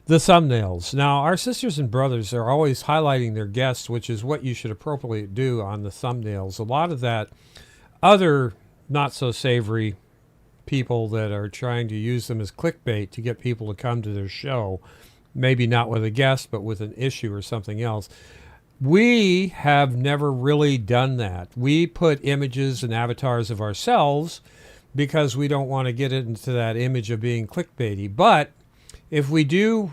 B: the thumbnails. Now, our sisters and brothers are always highlighting their guests, which is what you should appropriately do on the thumbnails. A lot of that other not so savory people that are trying to use them as clickbait to get people to come to their show, maybe not with a guest, but with an issue or something else. We have never really done that. We put images and avatars of ourselves because we don't want to get into that image of being clickbaity. But if we do,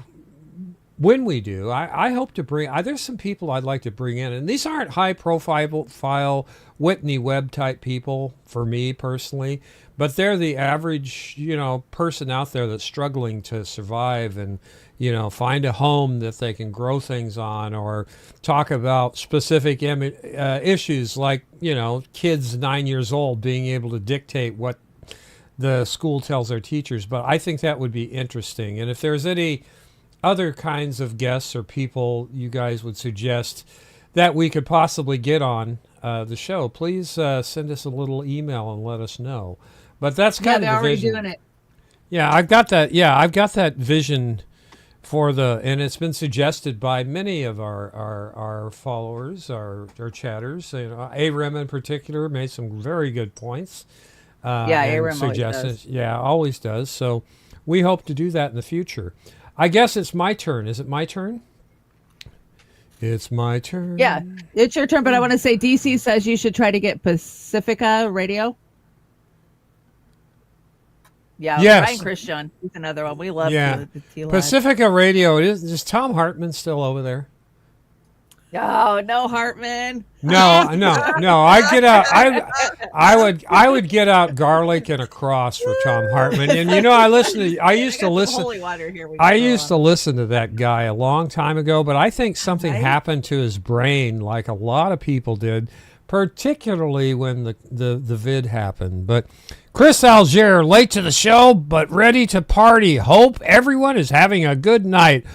B: when we do, I hope to bring, there's some people I'd like to bring in, and these aren't high profile Whitney Webb type people for me personally, but they're the average, person out there that's struggling to survive and, find a home that they can grow things on, or talk about specific issues like, kids 9 years old being able to dictate what the school tells their teachers. But I think that would be interesting. And if there's any other kinds of guests or people you guys would suggest that we could possibly get on the show, please send us a little email and let us know. But that's kind
E: they're
B: of the
E: already
B: vision.
E: doing it.
B: Yeah, I've got that. Yeah, I've got that vision for and it's been suggested by many of our followers, our chatters. Aram in particular made some very good points.
E: Aram always does.
B: Yeah, always does. So we hope to do that in the future. I guess it's my turn. Is it my turn? It's my turn.
E: Yeah, it's your turn. But I want to say, DC says you should try to get Pacifica Radio. Yeah,
B: yes.
E: Ryan Christian. He's another one. We love
B: the
E: T-Live.
B: Pacifica Radio. Is Tom Hartman still over there?
E: Oh, no, Hartman.
B: No. I get out. I would get out garlic and a cross for Tom Hartman. And I used to listen.
E: Holy water here.
B: I used to listen to that guy a long time ago, but I think something happened to his brain, like a lot of people did, particularly when the vid happened. But Chris Algier, late to the show, but ready to party. Hope everyone is having a good night.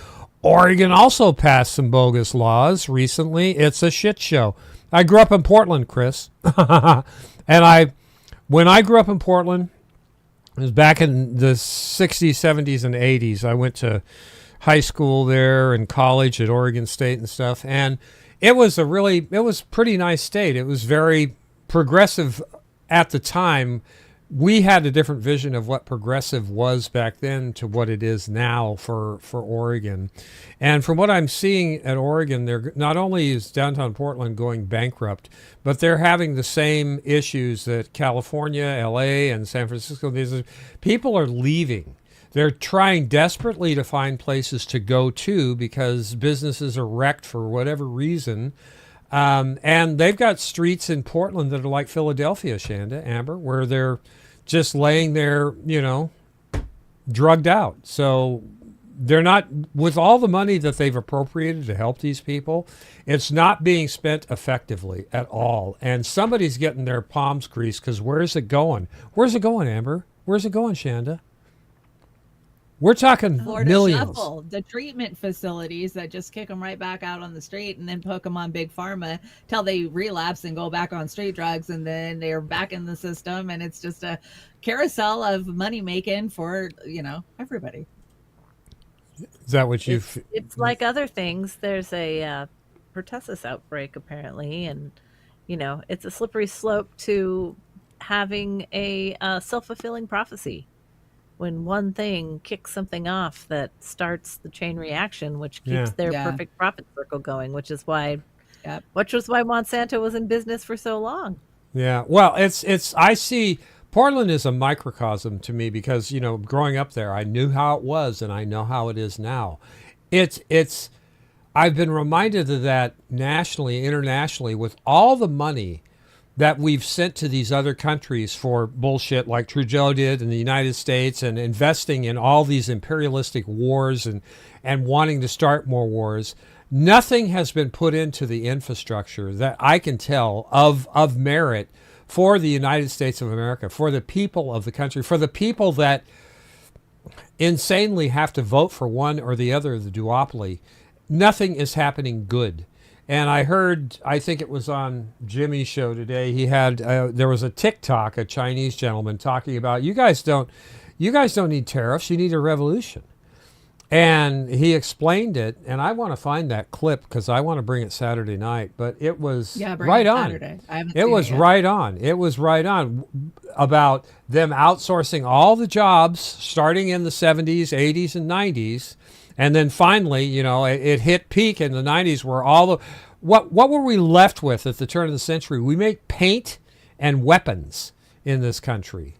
B: Oregon also passed some bogus laws recently. It's a shit show. I grew up in Portland, Chris. And when I grew up in Portland, it was back in the 60s, 70s, and 80s. I went to high school there and college at Oregon State and stuff. And it was a pretty nice state. It was very progressive at the time. We had a different vision of what progressive was back then to what it is now for Oregon. And from what I'm seeing at Oregon, they're not only is downtown Portland going bankrupt, but they're having the same issues that California, LA, and San Francisco. People are leaving. They're trying desperately to find places to go to because businesses are wrecked for whatever reason. And they've got streets in Portland that are like Philadelphia, Chanda, Amber, where they're just laying there, drugged out. So they're not, with all the money that they've appropriated to help these people, it's not being spent effectively at all. And somebody's getting their palms greased because where's it going? Where's it going, Amber? Where's it going, Chanda? We're talking
E: Florida
B: millions.
E: Shuffle, the treatment facilities that just kick them right back out on the street and then hook them on big pharma till they relapse and go back on street drugs, and then they're back in the system, and it's just a carousel of money making for everybody.
B: Is that what you've?
D: It's like other things. There's a pertussis outbreak apparently, and it's a slippery slope to having a self-fulfilling prophecy. When one thing kicks something off that starts the chain reaction, which keeps their perfect profit circle going, which was why Monsanto was in business for so long. Yeah.
B: Well, I see Portland is a microcosm to me because, growing up there, I knew how it was and I know how it is now. I've been reminded of that nationally, internationally, with all the money that we've sent to these other countries for bullshit like Trudeau did in the United States and investing in all these imperialistic wars and wanting to start more wars, nothing has been put into the infrastructure that I can tell of merit for the United States of America, for the people of the country, for the people that insanely have to vote for one or the other of the duopoly. Nothing is happening good. And I heard, I think it was on Jimmy's show today, he had, there was a TikTok, a Chinese gentleman talking about, you guys don't need tariffs, you need a revolution. And he explained it, and I want to find that clip because I want to bring it Saturday night, but it was right on. It was right on. It was right on about them outsourcing all the jobs starting in the 70s, 80s, and 90s. And then finally, you know, it hit peak in the 90s where all the, what were we left with at the turn of the century? We make paint and weapons in this country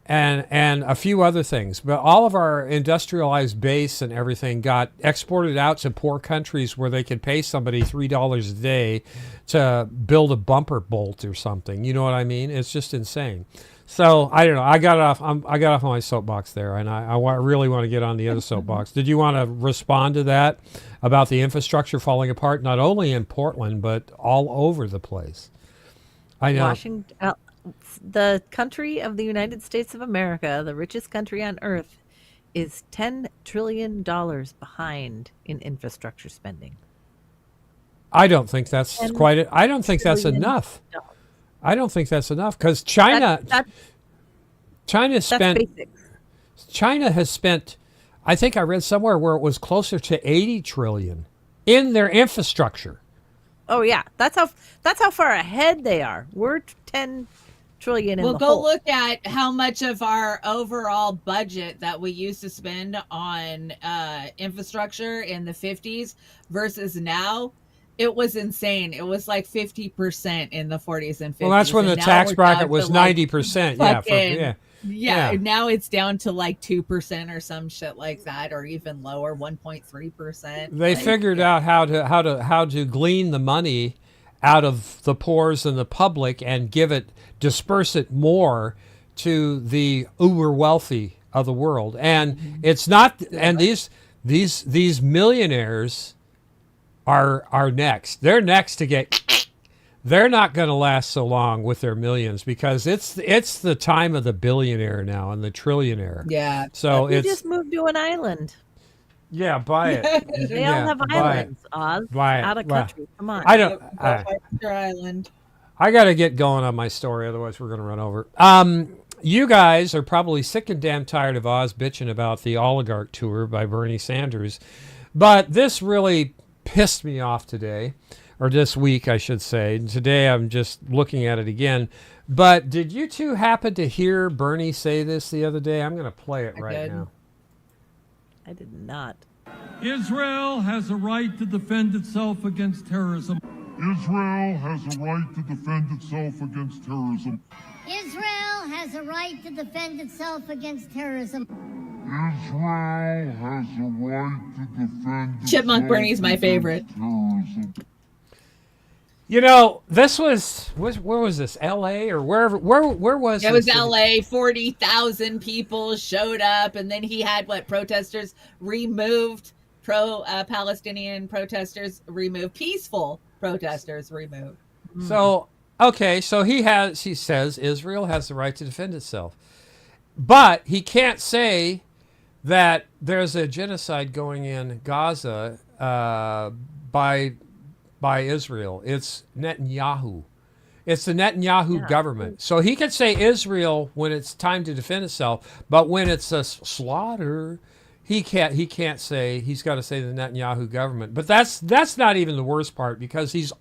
B: and a few other things. But all of our industrialized base and everything got exported out to poor countries where they could pay somebody $3 a day to build a bumper bolt or something. You know what I mean? It's just insane. So I don't know. I got off on my soapbox there, and I really want to get on the other soapbox. Did you want to respond to that about the infrastructure falling apart, not only in Portland but all over the place? I know.
D: Washington, the country of the United States of America, the richest country on earth, is $10 trillion behind in infrastructure spending.
B: I don't think that's quite it. I don't think that's enough. I don't think that's enough because China has spent, I think I read somewhere where it was closer to 80 trillion in their infrastructure.
D: Oh yeah, that's how far ahead they are. We're 10 trillion in the
E: go
D: hole.
E: Look at how much of our overall budget that we used to spend on infrastructure in the 50s versus now. It was insane. It was like 50% in the 40s and 50s.
B: Well, that's when the tax bracket was 90%. Yeah.
E: Now it's down to like 2% or some shit like that, or even lower, 1.3%.
B: They figured out how to glean the money out of the poors and the public and disperse it more to the uber wealthy of the world. And it's not. And these millionaires are next. They're next to get. They're not going to last so long with their millions because it's the time of the billionaire now and the trillionaire.
E: Yeah.
B: So
D: you just moved to an island.
B: Yeah, buy it.
D: They all have islands, Oz.
B: Buy it.
D: Out of country. Come on.
B: I don't.
E: Your island.
B: I got to get going on my story, otherwise we're going to run over. You guys are probably sick and damn tired of Oz bitching about the oligarch tour by Bernie Sanders, but this really pissed me off today, or this week, I should say. Today, I'm just looking at it again. But did you two happen to hear Bernie say this the other day? I'm going to play it right now.
D: I did not.
G: Israel has a right to defend itself against terrorism.
H: Israel has a right to defend itself against terrorism.
I: Israel has a right to defend itself against terrorism.
H: Israel has a right to defend
E: Chipmunk Bernie's my favorite.
H: terrorism.
B: You know, this was where was this? L.A. or wherever? Where was
E: it?
B: This?
E: It was L.A. 40,000 people showed up, and then he had protesters removed, pro-Palestinian protesters removed, peaceful protesters removed.
B: So okay, so he says Israel has the right to defend itself, but he can't say that there's a genocide going in Gaza by Israel. It's Netanyahu. It's the Netanyahu government. So he can say Israel when it's time to defend itself, but when it's a slaughter, he can't say. He's got to say the Netanyahu government. But that's not even the worst part because he's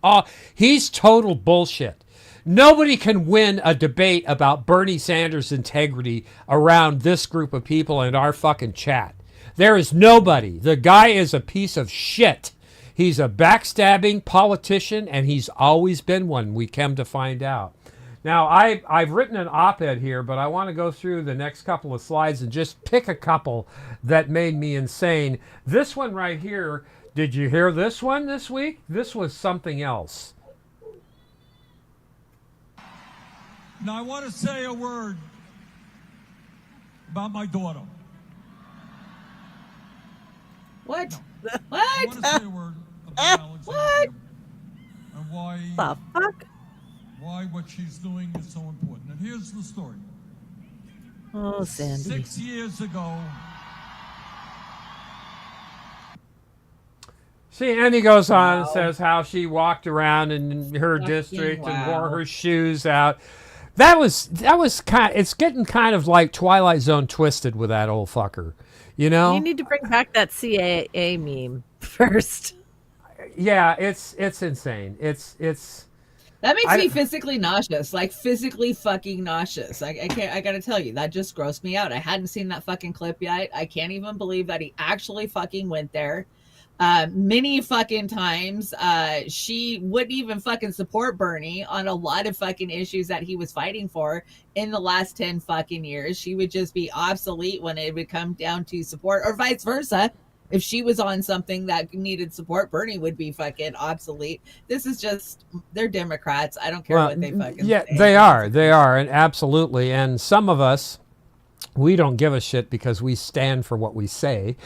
B: total bullshit. Nobody can win a debate about Bernie Sanders' integrity around this group of people in our fucking chat. There is nobody. The guy is a piece of shit. He's a backstabbing politician, and he's always been one, we come to find out. Now, I've written an op-ed here, but I want to go through the next couple of slides and just pick a couple that made me insane. This one right here, did you hear this one this week? This was something else.
G: Now, I want to say a word about my daughter.
E: What?
G: No.
E: What?
G: I want to say a word about Alexandria.
E: What?
G: And why,
D: The fuck?
G: why what she's doing is so important. And here's the story.
D: Oh, Sandy.
G: 6 years ago,
B: See, and he goes on and says how she walked around in her district and
E: wow.
B: wore her shoes out. That was kind. It's getting kind of like Twilight Zone twisted with that old fucker, you know.
D: You need to bring back that CAA meme first.
B: Yeah, it's insane. It's
E: That makes me physically nauseous, like physically fucking nauseous. I can't. I gotta tell you, that just grossed me out. I hadn't seen that fucking clip yet. I can't even believe that he actually fucking went there. Many fucking times, she wouldn't even fucking support Bernie on a lot of fucking issues that he was fighting for in the last 10 fucking years. She would just be obsolete when it would come down to support, or vice versa. If she was on something that needed support, Bernie would be fucking obsolete. This is just, they're Democrats. I don't care what they fucking
B: yeah,
E: say.
B: they are, and absolutely. And some of us, we don't give a shit because we stand for what we say.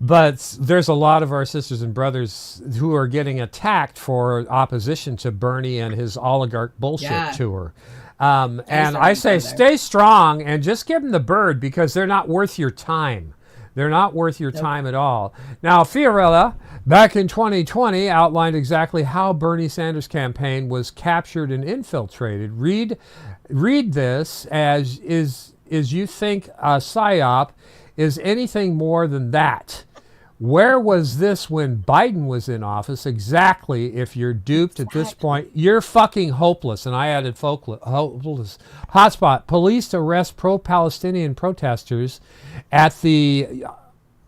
B: But there's a lot of our sisters and brothers who are getting attacked for opposition to Bernie and his oligarch bullshit tour. And I say stay strong and just give them the bird because they're not worth your time. They're not worth your time at all. Now, Fiorella, back in 2020, outlined exactly how Bernie Sanders' campaign was captured and infiltrated. Read this as is you think a PSYOP is anything more than that. Where was this when Biden was in office? Exactly. If you're duped at this point, you're fucking hopeless. And I added hopeless. Hotspot. Police arrest pro-Palestinian protesters at the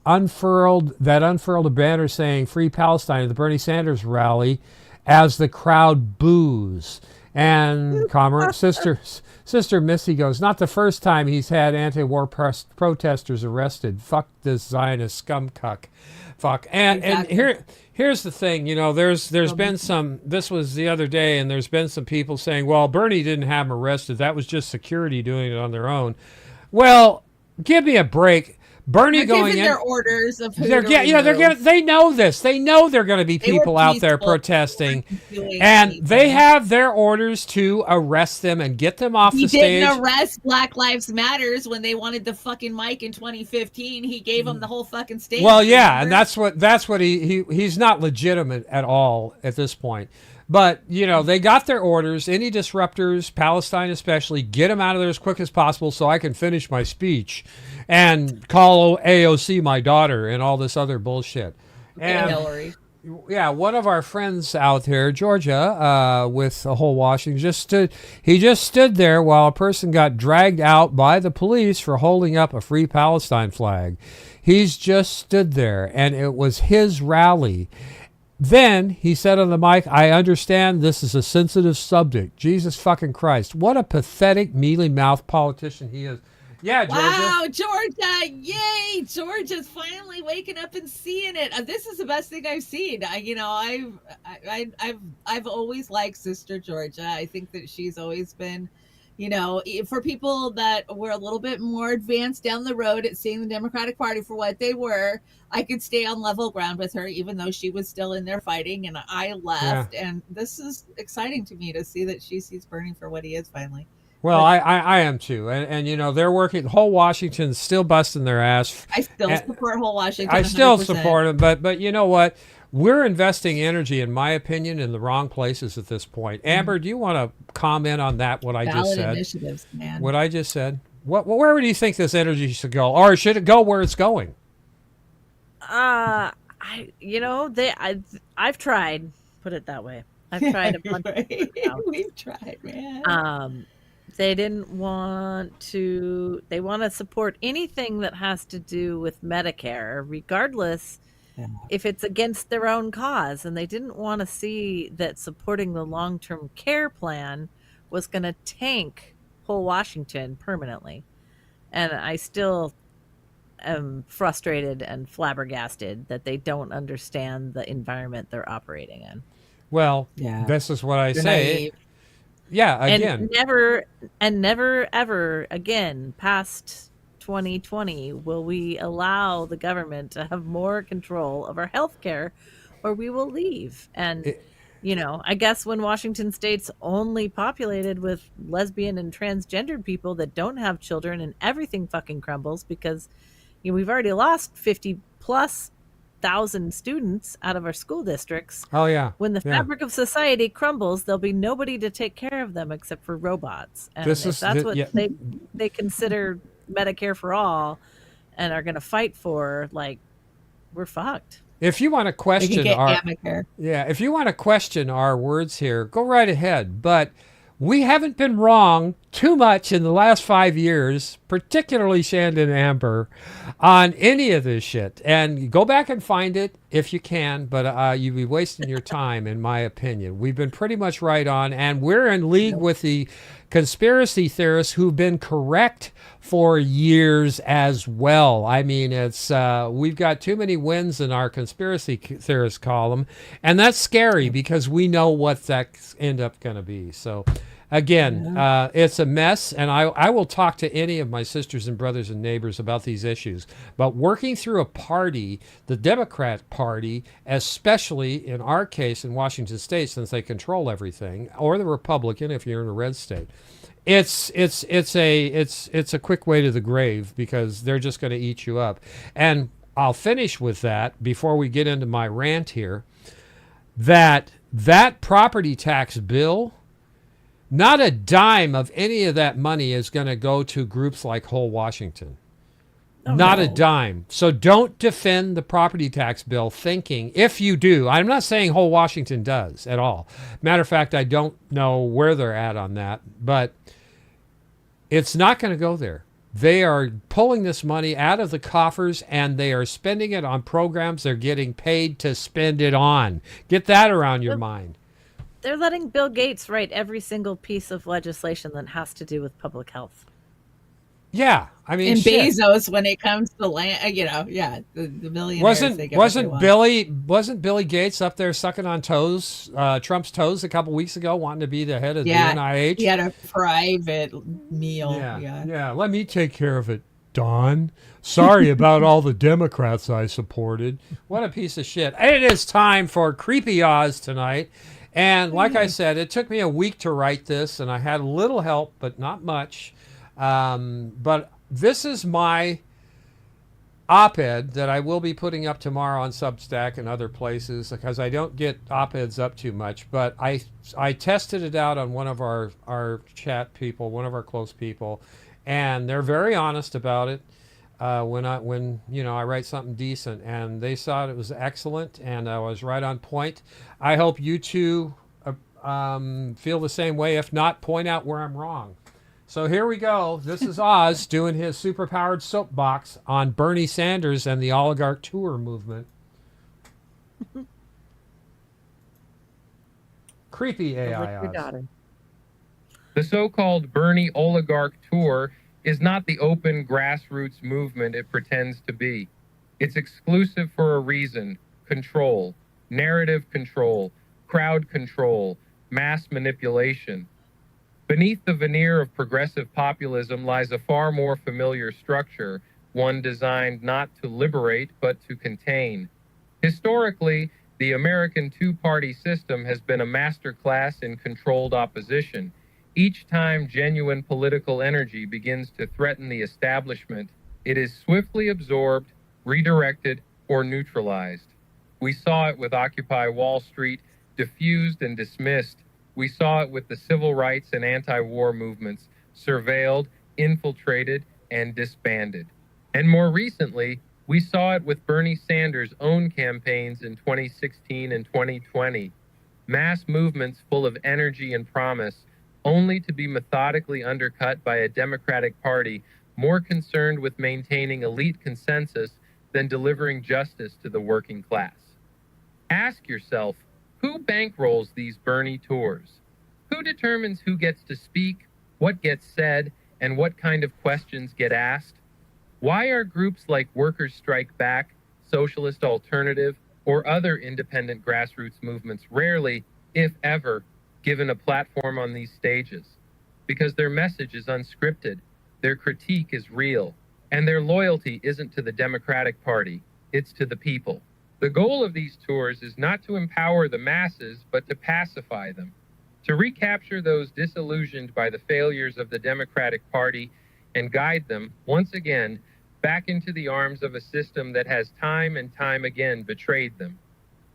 B: unfurled a banner saying "Free Palestine" at the Bernie Sanders rally as the crowd boos. And Sister Missy goes, not the first time he's had anti-war protesters arrested. Fuck this Zionist scumcuck. Fuck. And here's the thing, you know, there's been some, this was the other day, and there's been some people saying, well, Bernie didn't have them arrested. That was just security doing it on their own. Well, give me a break. Bernie going in.
E: Their orders of who
B: they know this. They know there are going to be people out there protesting, and they have their orders to arrest them and get them off the stage.
E: He didn't arrest Black Lives Matters when they wanted the fucking mic in 2015. He gave them the whole fucking stage.
B: Well, yeah, and that's what he's not legitimate at all at this point. But, you know, they got their orders. Any disruptors, Palestine especially, get them out of there as quick as possible so I can finish my speech and call AOC my daughter and all this other bullshit. And
E: Hillary.
B: Yeah, one of our friends out there, Georgia, with the whole Washington, he just stood there while a person got dragged out by the police for holding up a Free Palestine flag. He's just stood there, and it was his rally. Then he said on the mic, I understand this is a sensitive subject. Jesus fucking Christ. What a pathetic, mealy-mouthed politician he is. Yeah, Georgia.
E: Wow, Georgia. Yay. Georgia's finally waking up and seeing it. This is the best thing I've seen. I've always liked Sister Georgia. I think that she's always been, you know, for people that were a little bit more advanced down the road at seeing the Democratic Party for what they were, I could stay on level ground with her, even though she was still in there fighting, and I left. Yeah. And this is exciting to me to see that she sees Bernie for what he is finally.
B: Well, I am too, and you know they're working. Whole Washington's still busting their ass.
E: I still support Whole Washington.
B: I still
E: 100%.
B: support them, but you know what? We're investing energy, in my opinion, in the wrong places at this point. Amber, do you want to comment on that? What I just said?
E: Initiatives, man.
B: What I just said. Where do you think this energy should go, or should it go where it's going?
D: I've tried. Put it that way. I've tried a bunch.
E: We've tried, man.
D: They didn't want to. They want to support anything that has to do with Medicare, regardless if it's against their own cause. And they didn't want to see that supporting the long-term care plan was going to tank whole Washington permanently. And I still am frustrated and flabbergasted that they don't understand the environment they're operating in.
B: Well, this is what I say.
E: Naive.
B: yeah, again,
D: And never ever again past 2020 will we allow the government to have more control of our healthcare, or we will leave. And I guess when Washington state's only populated with lesbian and transgendered people that don't have children, and everything fucking crumbles because we've already lost 50 plus thousand students out of our school districts.
B: oh yeah,
D: When the
B: yeah.
D: fabric of society crumbles, there'll be nobody to take care of them except for robots. And
B: This
D: if
B: is
D: that's
B: the-
D: what
B: yeah.
D: they consider Medicare for all and are going to fight for, like, we're fucked.
B: If you want to
E: They can
B: question
E: get
B: our
E: Amacare.
B: if you want to question our words here, go right ahead. But we haven't been wrong too much in the last 5 years, particularly Chanda and Amber, on any of this shit. And go back and find it if you can, but you'd be wasting your time, in my opinion. We've been pretty much right on, and we're in league with the conspiracy theorists who've been correct for years as well. I mean, it's we've got too many wins in our conspiracy theorist column, and that's scary because we know what that's end up going to be. So again, it's a mess, and I will talk to any of my sisters and brothers and neighbors about these issues. But working through a party, the Democrat Party, especially in our case in Washington State, since they control everything, or the Republican if you're in a red state, it's a quick way to the grave because they're just going to eat you up. And I'll finish with that before we get into my rant here. That property tax bill, not a dime of any of that money is going to go to groups like Whole Washington. Not a dime. So don't defend the property tax bill thinking, if you do, I'm not saying Whole Washington does at all. Matter of fact, I don't know where they're at on that, but it's not going to go there. They are pulling this money out of the coffers and they are spending it on programs they're getting paid to spend it on. Get that around your mind.
D: They're letting Bill Gates write every single piece of legislation that has to do with public health.
B: Yeah, I mean,
E: And
B: shit.
E: Bezos, when it comes to land, the billionaires. they get what they want.
B: Wasn't Billy Gates up there sucking on Trump's toes a couple weeks ago, wanting to be the head of the NIH?
E: He had a private meal.
B: Yeah. Let me take care of it, Don. Sorry about all the Democrats I supported. What a piece of shit. It is time for Creepy Oz tonight. And like I said, it took me a week to write this, and I had a little help, but not much. But this is my op-ed that I will be putting up tomorrow on Substack and other places because I don't get op-eds up too much. But I tested it out on one of our chat people, one of our close people, and they're very honest about it. When I write something decent, and they thought it was excellent, and I was right on point. I hope you two feel the same way. If not, point out where I'm wrong. So here we go. This is Oz doing his superpowered soapbox on Bernie Sanders and the oligarch tour movement. Creepy AI Oz.
J: The so-called Bernie oligarch tour is not the open grassroots movement it pretends to be. It's exclusive for a reason: control, narrative control, crowd control, mass manipulation. Beneath the veneer of progressive populism lies a far more familiar structure, one designed not to liberate but to contain. Historically, the American two-party system has been a masterclass in controlled opposition. Each time genuine political energy begins to threaten the establishment, it is swiftly absorbed, redirected, or neutralized. We saw it with Occupy Wall Street, diffused and dismissed. We saw it with the civil rights and anti-war movements, surveilled, infiltrated, and disbanded. And more recently, we saw it with Bernie Sanders' own campaigns in 2016 and 2020. Mass movements full of energy and promise, only to be methodically undercut by a Democratic Party more concerned with maintaining elite consensus than delivering justice to the working class. Ask yourself, who bankrolls these Bernie tours? Who determines who gets to speak, what gets said, and what kind of questions get asked? Why are groups like Workers Strike Back, Socialist Alternative, or other independent grassroots movements rarely, if ever, given a platform on these stages, because their message is unscripted, their critique is real, and their loyalty isn't to the Democratic Party, it's to the people. The goal of these tours is not to empower the masses, but to pacify them, to recapture those disillusioned by the failures of the Democratic Party and guide them, once again, back into the arms of a system that has time and time again betrayed them.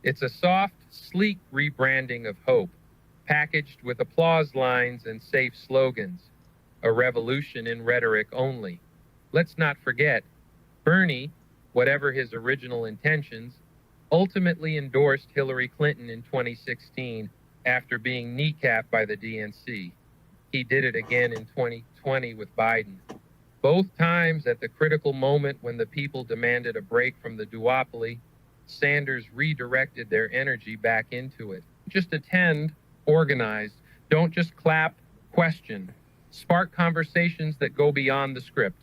J: It's a soft, sleek rebranding of hope, packaged with applause lines and safe slogans. A revolution in rhetoric only. Let's not forget, Bernie, whatever his original intentions, ultimately endorsed Hillary Clinton in 2016 after being kneecapped by the DNC. He did it again in 2020 with Biden. Both times at the critical moment when the people demanded a break from the duopoly, Sanders redirected their energy back into it. Just attend, organize, don't just clap, question. Spark conversations that go beyond the script.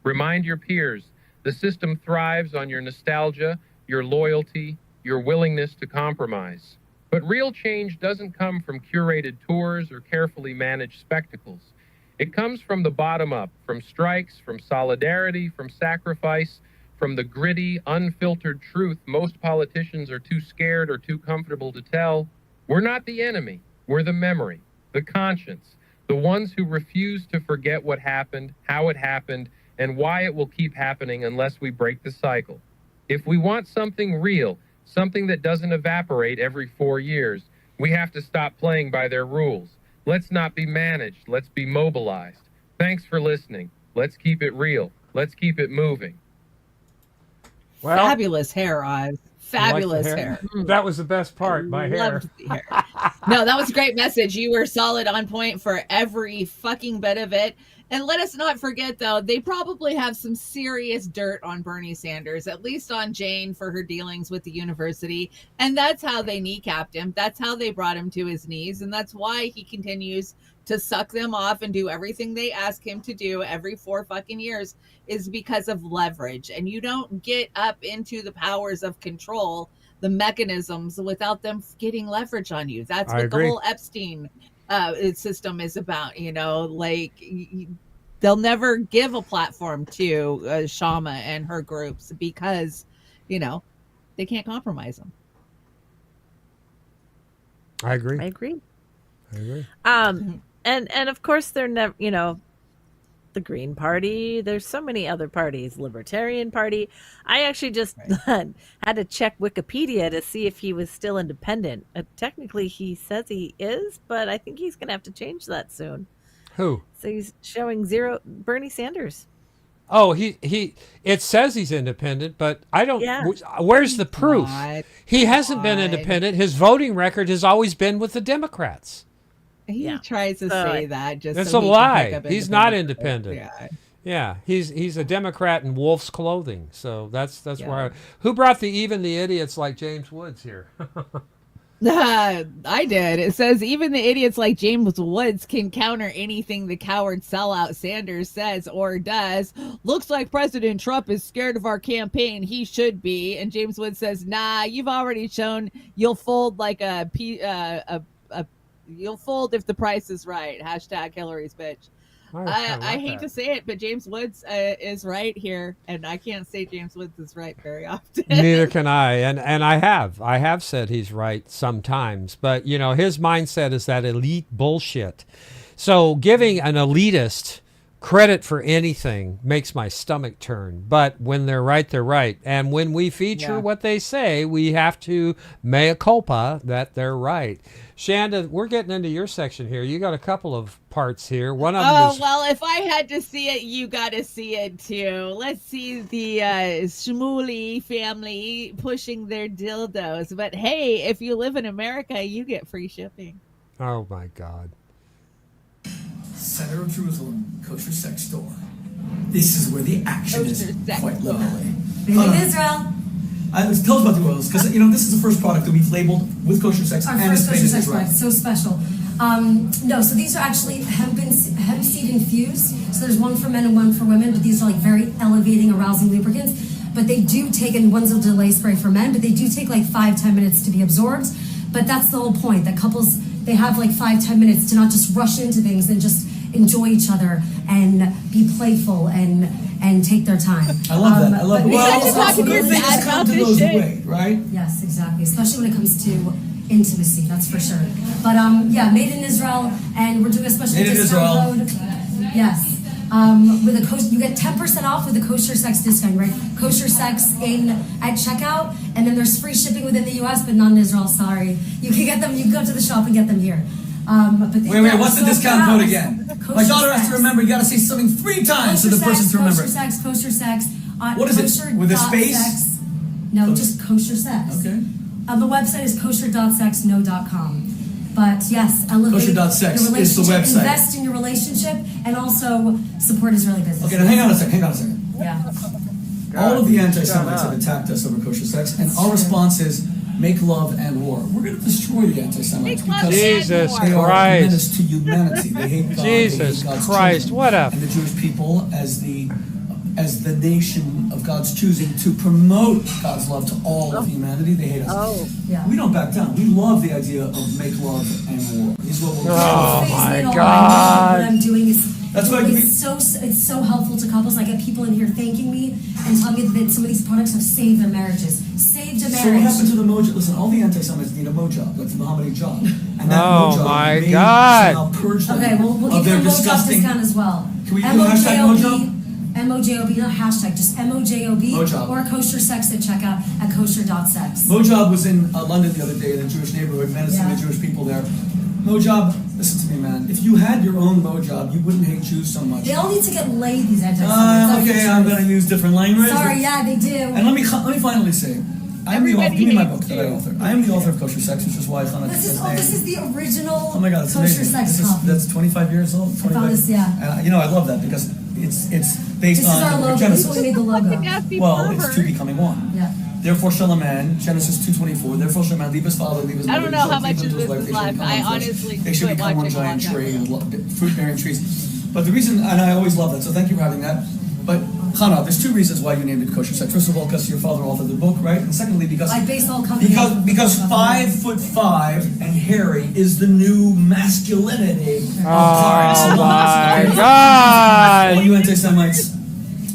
J: Remind your peers, the system thrives on your nostalgia, your loyalty, your willingness to compromise. But real change doesn't come from curated tours or carefully managed spectacles. It comes from the bottom up, from strikes, from solidarity, from sacrifice, from the gritty, unfiltered truth most politicians are too scared or too comfortable to tell. We're not the enemy. We're the memory, the conscience, the ones who refuse to forget what happened, how it happened, and why it will keep happening unless we break the cycle. If we want something real, something that doesn't evaporate every 4 years, we have to stop playing by their rules. Let's not be managed. Let's be mobilized. Thanks for listening. Let's keep it real. Let's keep it moving.
B: Well,
E: Fabulous hair, Oz. Fabulous
B: like
E: hair.
B: That was the best part, my hair.
E: Loved the hair. No, that was a great message. You were solid on point for every fucking bit of it. And let us not forget, though, they probably have some serious dirt on Bernie Sanders, at least on Jane for her dealings with the university. And that's how they kneecapped him. That's how they brought him to his knees. And that's why he continues to suck them off and do everything they ask him to do every 4 fucking years, is because of leverage. And you don't get up into the powers of control, the mechanisms, without them getting leverage on you. That's what the whole Epstein system is about, you know, like they'll never give a platform to Shama and her groups because, you know, they can't compromise them.
B: I agree.
D: And of course they're never, you know, the Green Party. There's so many other parties. Libertarian Party. I actually just had to check Wikipedia to see if he was still independent. Technically, he says he is, but I think he's going to have to change that soon.
B: Who?
D: So he's showing zero. Bernie Sanders.
B: Oh, he. It says he's independent, but I don't. Yeah. Where's the proof? He hasn't been independent. His voting record has always been with the Democrats.
E: He tries to say that just
B: that's
E: so
B: a lie. He's not independent. Yeah, he's a Democrat in wolf's clothing. So that's why. Who brought even the idiots like James Woods here?
E: I did. It says even the idiots like James Woods can counter anything the coward sellout Sanders says or does. Looks like President Trump is scared of our campaign. He should be. And James Woods says, "Nah, you've already shown you'll fold like you'll fold if the price is right." # Hillary's bitch. I hate to say it, but James Woods is right here, and I can't say James Woods is right very often.
B: Neither can I, and I have said he's right sometimes, but you know his mindset is that elite bullshit. So giving an elitist credit for anything makes my stomach turn. But when they're right, they're right, and when we feature what they say, we have to mea culpa that they're right. Chanda, we're getting into your section here. You got a couple of parts here. One of them is...
E: well, if I had to see it, you got to see it too. Let's see the Shmuley family pushing their dildos. But hey, if you live in America, you get free shipping.
B: Oh my God.
K: Center of Jerusalem, kosher sex store. This is where the action is, quite literally.
L: Israel.
K: Tell us about the oils, because you know this is the first product that we've labeled with kosher sex.
L: Our first kosher sex product, so special. No, so these are actually hemp seed infused. So there's one for men and one for women, but these are like very elevating, arousing lubricants. But they do take, and one's a delay spray for men, but they do take like 5-10 minutes to be absorbed. But that's the whole point, that couples they have like 5-10 minutes to not just rush into things and just enjoy each other and be playful and take their time.
K: I love that. I love it.
L: Well,
K: Also,
L: talking
K: good
L: to
K: things
L: your dad
K: come
L: about
K: to
L: this
K: those who
L: shit.
K: wait, right?
L: Yes, exactly. Especially when it comes to intimacy, that's for sure. But yeah, made in Israel, and we're doing a special
K: Made in
L: discount code. Yes. With a you get 10% off with a kosher sex discount, right? Kosher sex at checkout, and then there's free shipping within the U.S., but not in Israel. Sorry, you can get them. You can go to the shop and get them here.
K: Wait, what's the discount code again? My daughter has to remember. You got to say something 3 times for the person to remember.
L: Kosher sex.
K: What is it? With a space?
L: Sex. No, just kosher sex.
K: Okay.
L: The website is kosher.sexno.com. But yes, elevate
K: Kosher.sex
L: your
K: is the
L: relationship,
K: website.
L: invest in your relationship, and also support Israeli business.
K: Okay, now hang on a second.
L: Yeah.
K: All of the anti-Semites have attacked us over kosher sex, and our response is make love and war. We're going to destroy the anti-Semites because
B: Jesus
K: they are a
B: Christ.
K: menace to humanity. They hate God.
B: Jesus
K: they hate God's
B: Christ,
K: children,
B: what a-
K: and the Jewish people as the nation of God's choosing to promote God's love to all of humanity. They hate us.
L: Oh, yeah.
K: We don't back down. We love the idea of make love and war. This is what we're
B: Oh my
L: What
B: God.
L: I'm doing is
K: That's what
L: it's so helpful to couples. I get people in here thanking me and telling me that some of these products have saved their marriages. Saved a marriage.
K: So what happened to the mojo? Listen, all the anti-Semites need a mojob, like the Mohammedan job. And that
B: Oh
K: mojob
B: my
K: may
B: God.
K: somehow purge them
L: Okay, we'll
K: of
L: give you
K: their
L: a Mojob
K: disgusting...
L: discount as well.
K: Can we do hashtag mojob?
L: MOJOB, not hashtag, just MOJOB
K: Mojob.
L: or kosher sex at checkout at kosher.sex.
K: Mojob was in London the other day in a Jewish neighborhood, menacing the Jewish people there. Mojob, listen to me, man. If you had your own Mojob, you wouldn't hate Jews so much.
L: They all need to get laid, these anti-Semites.
K: Okay, I'm going to use different language.
L: Sorry, yeah, they do.
K: And let me finally say, give me my book that I authored. I am the author of Kosher Sex, which is why Chanda
L: This is the original
K: Oh my God, it's
L: kosher
K: amazing.
L: sex copy.
K: That's 25 years old.
L: I found this, yeah.
K: And, I love that because it's based
L: This is
K: on
L: our logo.
K: Genesis.
L: This is what we made the logo.
K: Well, it's two becoming one.
L: Yeah.
K: Therefore shall a man, Genesis 2:24. Therefore shall a man leave his father, leave his mother.
E: I don't know how much of this is left. I honestly
K: they should
E: quit
K: become one
E: watching a long
K: giant
E: time.
K: tree, fruit-bearing trees. But the reason, and I always love that, so thank you for having that. But Chanda, there's 2 reasons why you named it Kosher Sex. First of all, because your father authored the book, right? And secondly, because
L: I based all company
K: because 5'5" and hairy is the new masculinity of
B: Oh my
K: All
B: God.
K: you anti-Semites,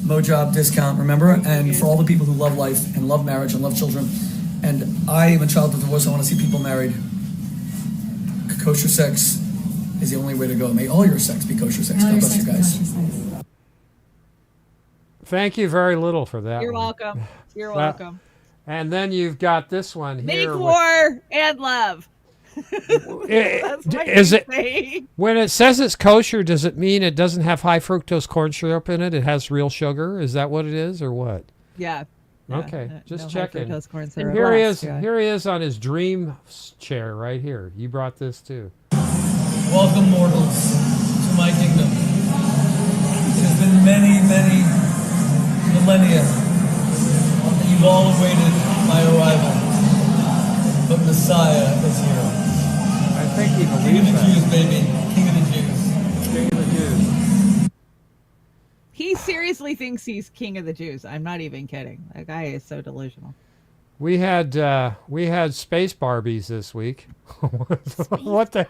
K: Mojob discount, remember? And for all the people who love life and love marriage and love children, and I am a child of divorce, I want to see people married. Kosher sex is the only way to go. May all your sex be kosher sex. God bless you guys.
B: Thank you very little for that.
E: You're
B: one.
E: welcome. You're
B: That-
E: welcome.
B: And then you've got this one
E: Make
B: here.
E: war and love. That's what
B: Is
E: you
B: it
E: say.
B: when it says it's kosher? Does it mean it doesn't have high fructose corn syrup in it? It has real sugar. Is that what it is, or what?
E: Yeah.
B: Okay, just
E: no high
B: checking.
E: fructose corn
B: And
E: syrup.
B: here he is.
E: Yeah.
B: Here he is on his dream chair right here. You brought this too.
M: Welcome, mortals, to my kingdom. It has been many, many millennia that you've all awaited my arrival. But Messiah is here.
B: I think he
M: King of
B: believes
M: the
B: that.
M: Jews, baby. King of the Jews.
B: King of the Jews.
E: He seriously thinks he's king of the Jews. I'm not even kidding. That guy is so delusional.
B: We had space Barbies this week. What the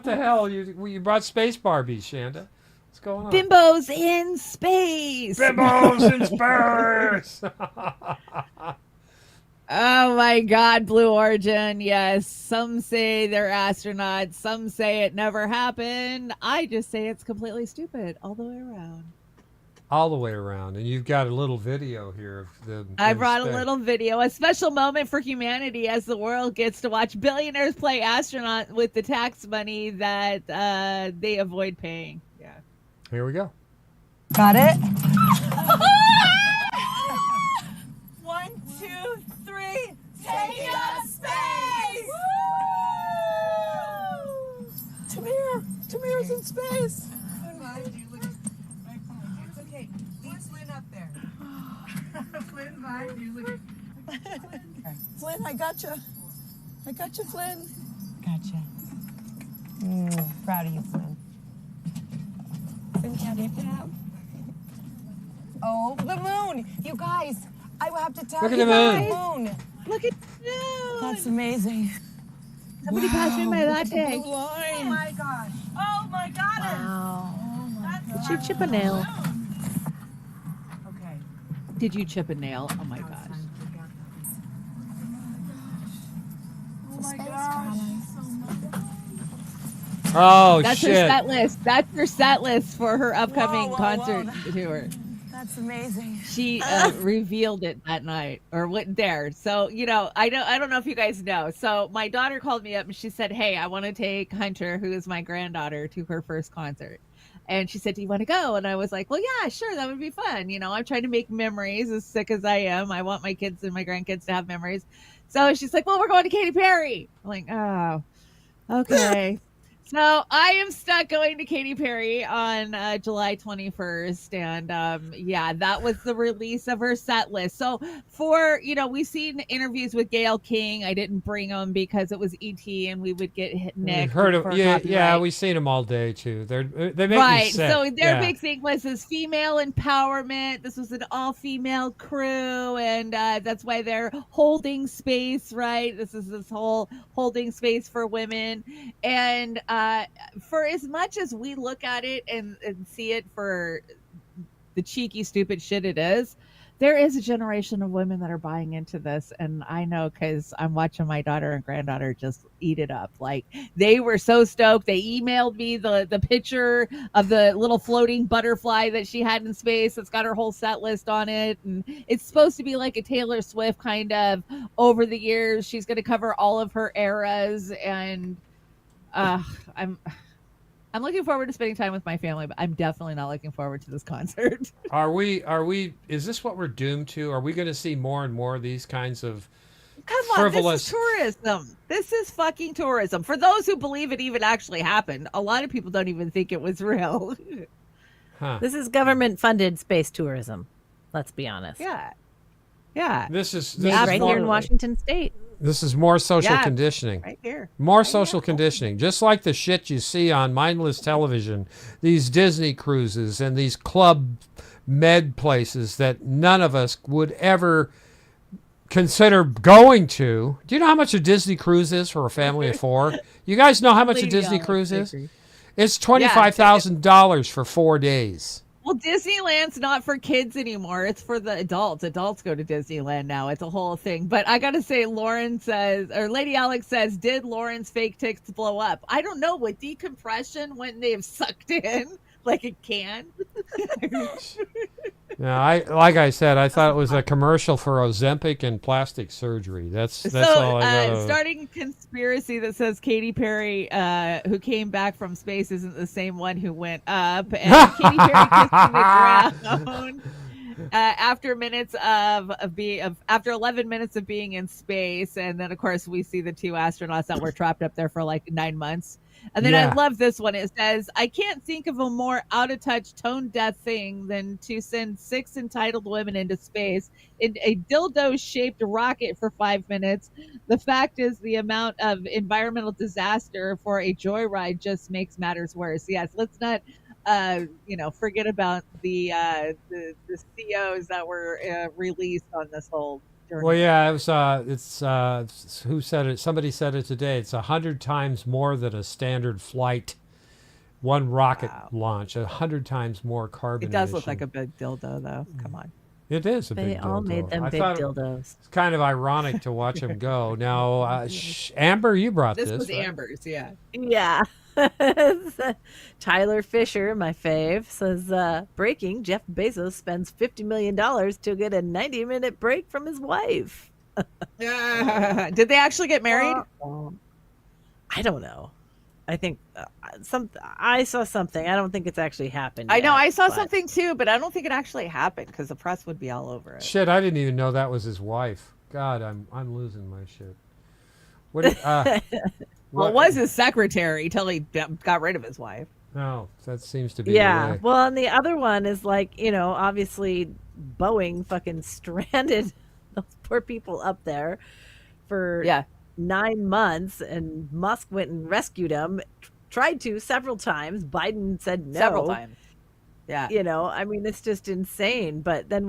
B: hell? You brought space Barbies, Chanda? What's going on?
E: Bimbos in space.
B: Bimbos in space.
E: Oh my God, Blue Origin. Yes, some say they're astronauts. Some say it never happened. I just say it's completely stupid all the way around.
B: All the way around, and you've got a little video here of them.
E: I
B: in
E: brought a
B: space.
E: little video, a special moment for humanity as the world gets to watch billionaires play astronaut with the tax money that they avoid paying. Yeah.
B: Here we go.
N: Got it?
O: 1, 2, 3, take us space!
N: Tamir's in space.
O: It's okay. Leave Flynn up there. Flynn, behind you. Look.
N: Flynn, I gotcha. I gotcha, Flynn.
O: Gotcha. Proud of you, Flynn. Flynn, can I tap? Oh, the moon! You guys, I will have to tell
B: Look at
O: you
B: the
O: about
B: moon.
O: the moon.
E: Look at the moon.
O: That's amazing.
E: Somebody pass me my latte.
O: Oh my gosh. Oh my god.
D: Wow.
O: Oh my
D: Did she chip a nail?
O: Okay.
E: Did you chip a nail? Oh my gosh.
O: Oh my gosh.
B: Oh,
E: That's
B: shit.
E: her set list. That's her set list for her upcoming concert tour.
O: That's amazing.
E: She revealed it that night or went there. So, I don't know if you guys know. So my daughter called me up and she said, "Hey, I want to take Hunter, who is my granddaughter, to her first concert." And she said, "Do you want to go?" And I was like, "Well, yeah, sure. That would be fun. I'm trying to make memories, as sick as I am. I want my kids and my grandkids to have memories." So she's like, "Well, we're going to Katy Perry." I'm like, "Oh, okay." So I am stuck going to Katy Perry on July 21st. And that was the release of her set list. So we've seen interviews with Gayle King. I didn't bring them because it was ET and we would get hit
B: We've
E: nicked.
B: heard of,
E: for
B: yeah,
E: copyright.
B: we've seen them all day too. They make me
E: Right.
B: sick.
E: So their
B: Yeah.
E: big thing was this female empowerment. This was an all-female crew, and that's why they're holding space, right? This whole holding space for women. And for as much as we look at it and see it for the cheeky, stupid shit it is, there is a generation of women that are buying into this. And I know because I'm watching my daughter and granddaughter just eat it up. Like, they were so stoked. They emailed me the picture of the little floating butterfly that she had in space. It's got her whole set list on it. And it's supposed to be like a Taylor Swift kind of over the years. She's going to cover all of her eras. And I'm looking forward to spending time with my family, but I'm definitely not looking forward to this concert.
B: Is this what we're doomed to? Are we going to see more and more of these kinds of
E: Come on,
B: frivolous?
E: this is tourism. This is fucking tourism. For those who believe it even actually happened, a lot of people don't even think it was real.
B: Huh.
D: This is government-funded space tourism. Let's be honest.
E: Yeah.
B: This is
D: right
B: more,
D: here in Washington State.
B: This is more social
E: Yeah,
B: conditioning.
E: right here.
B: More social conditioning. Just like the shit you see on mindless television, these Disney cruises and these Club Med places that none of us would ever consider going to. Do you know how much a Disney cruise is for a family of four? You guys know how much a Disney cruise is? It's $25,000 for 4 days.
E: Well, Disneyland's not for kids anymore. It's for the adults. Adults go to Disneyland now. It's a whole thing. But I got to say, Lady Alex says, did Lauren's fake tickets blow up? I don't know. With decompression, when they've sucked in like a can.
B: Yeah, like I said, I thought it was a commercial for Ozempic and plastic surgery. That's all I got.
E: Starting conspiracy that says Katy Perry, who came back from space, isn't the same one who went up, and Katy Perry kissing the ground after 11 minutes of being in space, and then of course we see the two astronauts that were trapped up there for like 9 months. And then I love this one. It says, I can't think of a more out-of-touch, tone-deaf thing than to send 6 entitled women into space in a dildo-shaped rocket for 5 minutes. The fact is, the amount of environmental disaster for a joyride just makes matters worse. Yes, let's not forget about the COs that were released on this whole journey.
B: Well, yeah, it's who said it? Somebody said it today. It's 100 times more than a standard flight, one rocket launch. 100 times more carbon.
E: It does
B: emission.
E: look like a big dildo, though. Come on.
B: It is a big dildo.
D: They all made them big dildos.
B: It's kind of ironic to watch them go. Now, Amber, you brought this.
E: This was
B: right?
E: Amber's, yeah.
D: Yeah. Tyler Fisher, my fave, says, breaking, Jeff Bezos spends $50 million to get a 90-minute break from his wife.
E: Did they actually get married?
D: I don't know. I think I saw something. I don't think it's actually happened
E: I know.
D: yet,
E: I saw
D: but-
E: something too, but I don't think it actually happened because the press would be all over it.
B: Shit, I didn't even know that was his wife. God, I'm losing my shit. What?
E: Well, it was his secretary till he got rid of his wife.
B: No, that seems to be the way.
D: Well, and the other one is like, obviously Boeing fucking stranded those poor people up there for 9 months, and Musk went and rescued them, tried to several times. Biden said no.
E: Several times. Yeah.
D: I mean, it's just insane. But then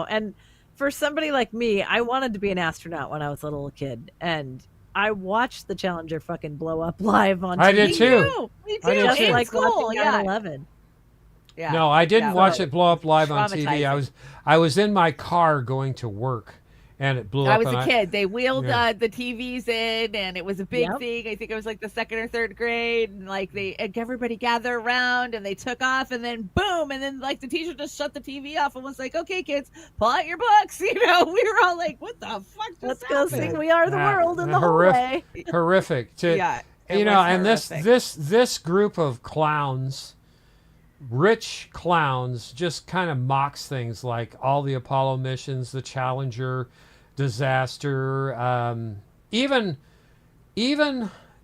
D: and for somebody like me, I wanted to be an astronaut when I was a little kid. And I watched the Challenger fucking blow up live on TV.
B: I did too.
E: Me too.
B: I did
D: Just
B: too.
D: like
E: Cool,
D: watching
E: yeah.
D: 9/11.
E: Yeah.
B: No, I didn't
E: Yeah.
B: watch it blow up live on TV.
E: Traumatizing.
B: I was in my car going to work, and it blew
E: I
B: up.
E: was
B: and
E: a kid. They wheeled
B: Yeah.
E: the TVs in, and it was a big
D: Yep.
E: thing. I think it was like the 2nd or 3rd grade, and like everybody gathered around, and they took off, and then boom, and then like the teacher just shut the TV off and was like, "Okay, kids, pull out your books." We were all like, "What the fuck just
D: Let's go
E: happened?"
D: sing "We Are the World" in the hallway.
B: Horrific.
E: Yeah, it
B: You know,
E: was
B: and
E: horrific.
B: this group of clowns, rich clowns, just kind of mocks things like all the Apollo missions, the Challenger disaster. Even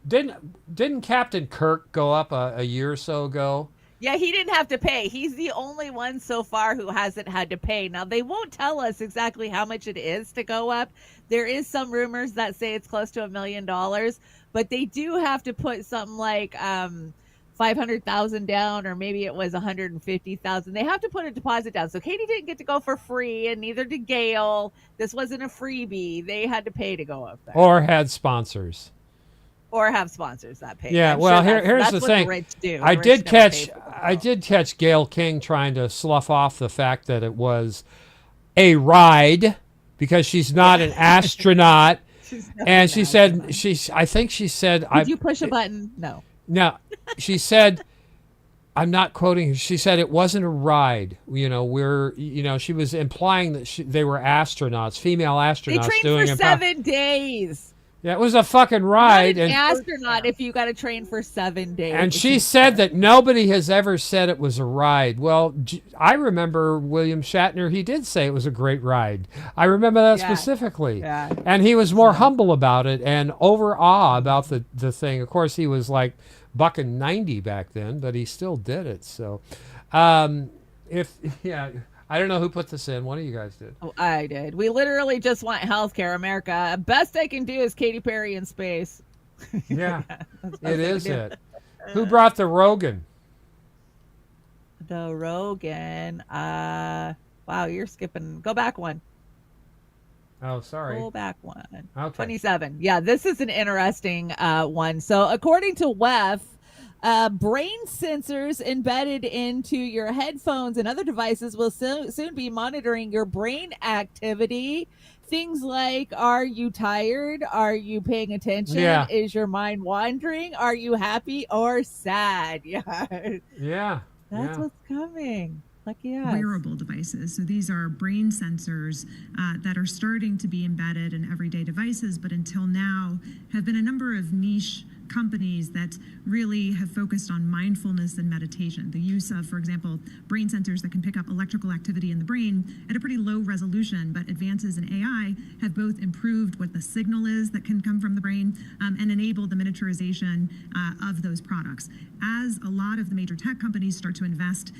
B: didn't Captain Kirk go up a year or so ago?
E: Yeah, he didn't have to pay. He's the only one so far who hasn't had to pay. Now, they won't tell us exactly how much it is to go up. There is some rumors that say it's close to $1 million, but they do have to put something like 500,000 down, or maybe it was 150,000. They have to put a deposit down. So Katie didn't get to go for free, and neither did Gail. This wasn't a freebie. They had to pay to go up there.
B: Or had sponsors.
E: Or have sponsors that pay.
B: Yeah,
E: I'm
B: well,
E: sure
B: here's
E: that's
B: the
E: what
B: thing.
E: The rich do.
B: I
E: The
B: did
E: rich never pay
B: catch
E: for it.
B: I did catch Gail King trying to slough off the fact that it was a ride because she's not an astronaut. And she said I think she said
E: Did you push a button? No.
B: No, she said, I'm not quoting her. She said it wasn't a ride. She was implying that they were astronauts, female astronauts.
E: They trained
B: doing
E: for
B: improv.
E: 7 days.
B: Yeah, it was a fucking ride.
E: Not an
B: And,
E: astronaut if you got to train for 7 days.
B: and she said that nobody has ever said it was a ride. Well, I remember William Shatner. He did say it was a great ride. I remember that specifically.
E: Yeah.
B: And he was more humble about it and overawe about the thing. Of course, he was like bucking 90 back then, but he still did it. So, I don't know who put this in. One of you guys did.
E: Oh, I did. We literally just want healthcare, America. Best I can do is Katy Perry in space.
B: Yeah,
E: That's
B: it is
E: what I
B: it. Who brought the Rogan?
E: The Rogan. Wow, you're skipping. Go back one.
B: Oh, sorry.
E: Go back one.
B: Okay.
E: 27. Yeah, this is an interesting one. So according to WEF, brain sensors embedded into your headphones and other devices will soon be monitoring your brain activity. Things like, are you tired? Are you paying attention?
B: Yeah.
E: Is your mind wandering? Are you happy or sad? Yeah.
B: Yeah.
E: That's what's coming. Lucky us.
P: Wearable devices. So these are brain sensors that are starting to be embedded in everyday devices, but until now have been a number of niche companies that really have focused on mindfulness and meditation. The use of, for example, brain sensors that can pick up electrical activity in the brain at a pretty low resolution, but advances in AI have both improved what the signal is that can come from the brain and enabled the miniaturization of those products. As a lot of the major tech companies start to invest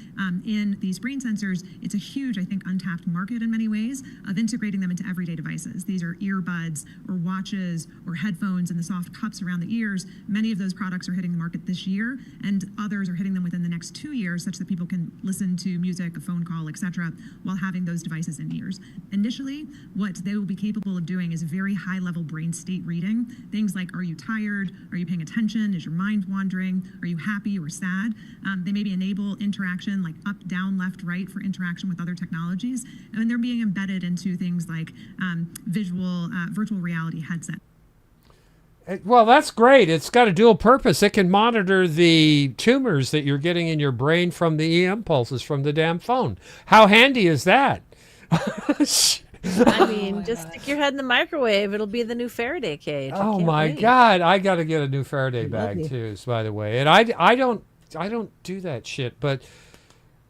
P: in these brain sensors, it's a huge, I think, untapped market in many ways of integrating them into everyday devices. These are earbuds or watches or headphones and the soft cups around the ears. Many of those products are hitting the market this year, and others are hitting them within the next 2 years, such that people can listen to music, a phone call, etc., while having those devices in ears. Initially, what they will be capable of doing is very high-level brain state reading. Things like, are you tired? Are you paying attention? Is your mind wandering? Are you happy or sad? They maybe enable interaction like up, down, left, right for interaction with other technologies, and they're being embedded into things like virtual reality headset.
B: Well, that's great. It's got a dual purpose. It can monitor the tumors that you're getting in your brain from the EM pulses from the damn phone. How handy is that?
D: I mean, just stick your head in the microwave. It'll be the new Faraday cage. I
B: Oh
D: can't
B: my
D: wait.
B: God! I got to get a new Faraday
D: Love
B: bag
D: you.
B: too. By the way, and I don't do that shit. But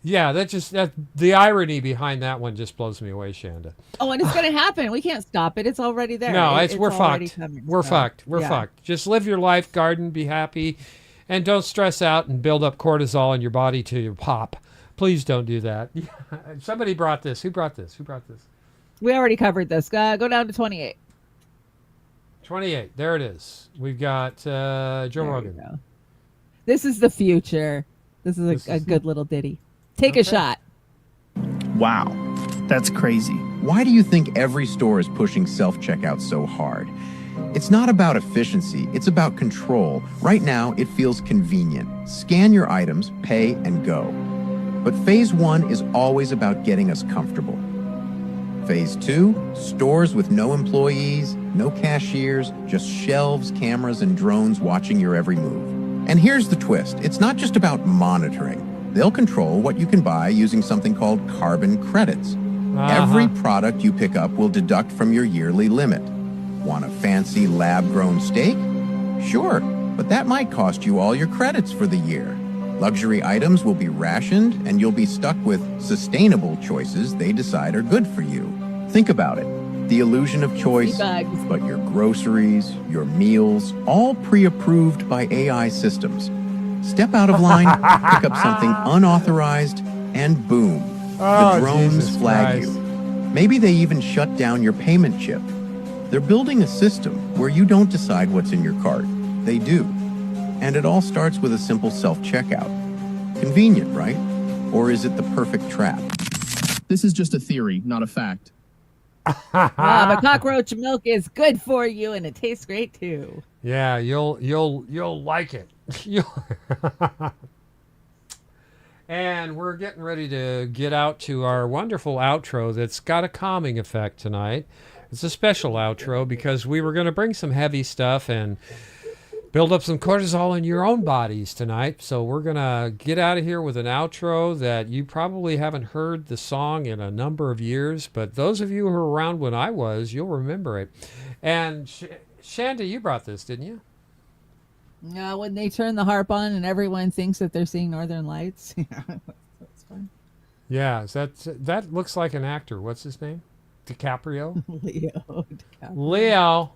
B: yeah, that the irony behind that one just blows me away, Chanda.
E: Oh, and it's going to happen. We can't stop it. It's already there.
B: No, we're
E: already
B: fucked.
E: coming,
B: We're
E: so,
B: fucked. We're
E: yeah.
B: fucked. Just live your life, garden, be happy, and don't stress out and build up cortisol in your body till you pop. Please don't do that. Somebody brought this. Who brought this?
E: We already covered this. Go down to 28.
B: 28. There it is. We've got Joe
E: There you
B: Rogan.
E: go. This is the future. This is a good little ditty. Take a shot.
Q: Wow, that's crazy. Why do you think every store is pushing self-checkout so hard? It's not about efficiency, it's about control. Right now, it feels convenient. Scan your items, pay, and go. But phase 1 is always about getting us comfortable. Phase 2, stores with no employees, no cashiers, just shelves, cameras, and drones watching your every move. And here's the twist. It's not just about monitoring. They'll control what you can buy using something called carbon credits. Every product you pick up will deduct from your yearly limit. Want a fancy lab-grown steak? Sure, but that might cost you all your credits for the year. Luxury items will be rationed, and you'll be stuck with sustainable choices they decide are good for you. Think about it. The illusion of choice, but your groceries, your meals, all pre-approved by AI systems. Step out of line, pick up something unauthorized, and boom, the drones flag you. Maybe they even shut down your payment chip. They're building a system where you don't decide what's in your cart. They do. And it all starts with a simple self-checkout. Convenient, right? Or is it the perfect trap?
R: This is just a theory, not a fact.
E: But cockroach milk is good for you, and it tastes great too.
B: Yeah, you'll like it. And we're getting ready to get out to our wonderful outro that's got a calming effect tonight. It's a special outro because we were going to bring some heavy stuff and build up some cortisol in your own bodies tonight. So we're going to get out of here with an outro that you probably haven't heard the song in a number of years, but those of you who were around when I was, you'll remember it. And Chanda, you brought this, didn't you?
E: No, when they turn the harp on and everyone thinks that they're seeing Northern Lights. Yeah, that's fun.
B: Yeah, that looks like an actor. What's his name? DiCaprio? Leo.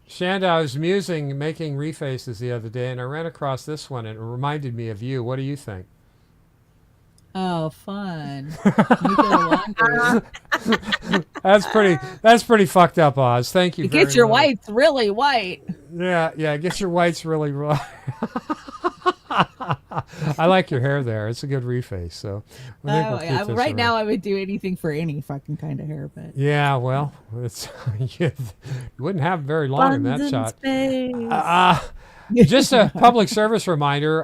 B: Chanda, I was making refaces the other day, and I ran across this one, and it reminded me of you. What do you think?
E: Oh, fun.
B: That's pretty fucked up, Oz. Thank you.
E: It gets your whites really white.
B: Yeah, it gets your whites really white. I like your hair there. It's a good reface. So
E: right now I would do anything for any fucking kind of hair, but
B: yeah, well, it's you wouldn't have very long in that shot. Just a public service reminder,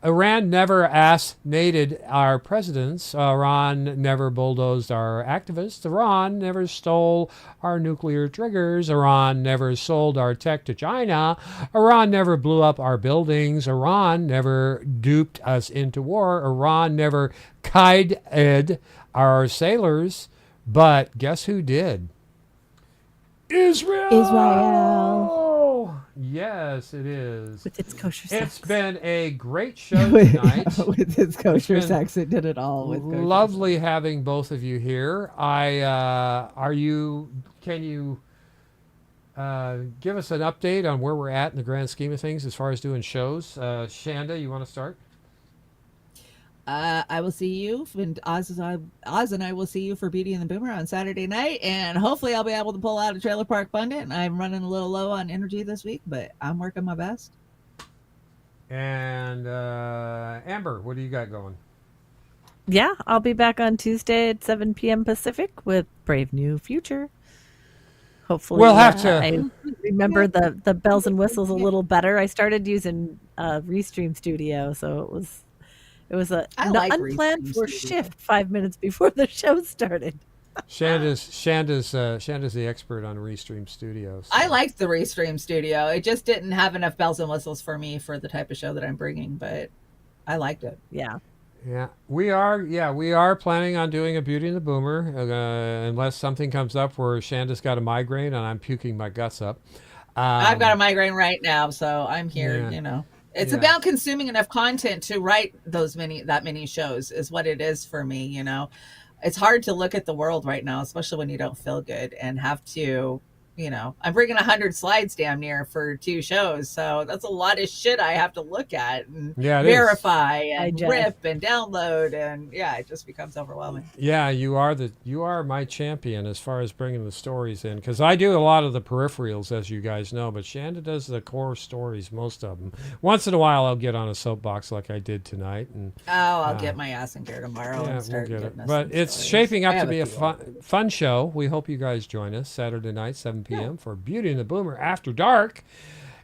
B: Iran never assassinated our presidents. Iran never bulldozed our activists. Iran never stole our nuclear triggers. Iran never sold our tech to China. Iran never blew up our buildings. Iran never duped us into war. Iran never guided our sailors. But guess who did? Israel. Yes, it is.
D: With its kosher sex.
B: It's been a great show tonight.
E: With its kosher sex, it did it all. With
B: lovely having both of you here. Can you give us an update on where we're at in the grand scheme of things as far as doing shows? Chanda, you want to start?
E: I will see you, and Oz and I will see you for Beauty and the Boomer on Saturday night, and hopefully I'll be able to pull out a Trailer Park Pundit. I'm running a little low on energy this week, but I'm working my best.
B: And Amber, what do you got going?
D: Yeah, I'll be back on Tuesday at 7 p.m. Pacific with Brave New Future. Hopefully,
B: we'll have to.
D: I remember the bells and whistles a little better. I started using Restream Studio, so it was an unplanned for shift 5 minutes before the show started.
B: Shanda's the expert on Restream Studios. So.
E: I liked the Restream Studio. It just didn't have enough bells and whistles for me for the type of show that I'm bringing, but I liked it.
D: Yeah.
B: Yeah, we are planning on doing a Beauty and the Boomer, unless something comes up where Shanda's got a migraine and I'm puking my guts up.
E: I've got a migraine right now, so I'm here, It's about consuming enough content to write that many shows is what it is for me, It's hard to look at the world right now, especially when you don't feel good and have to, I'm bringing 100 slides damn near for 2 shows. So that's a lot of shit I have to look at and verify and rip and download. And it just becomes overwhelming.
B: Yeah, you are my champion as far as bringing the stories in, because I do a lot of the peripherals, as you guys know, but Chanda does the core stories, most of them. Once in a while, I'll get on a soapbox like I did tonight. And
E: I'll get my ass in gear tomorrow and start getting us.
B: But it's shaping up to be a fun show. We hope you guys join us Saturday night, 7 p.m. for Beauty and the Boomer After Dark.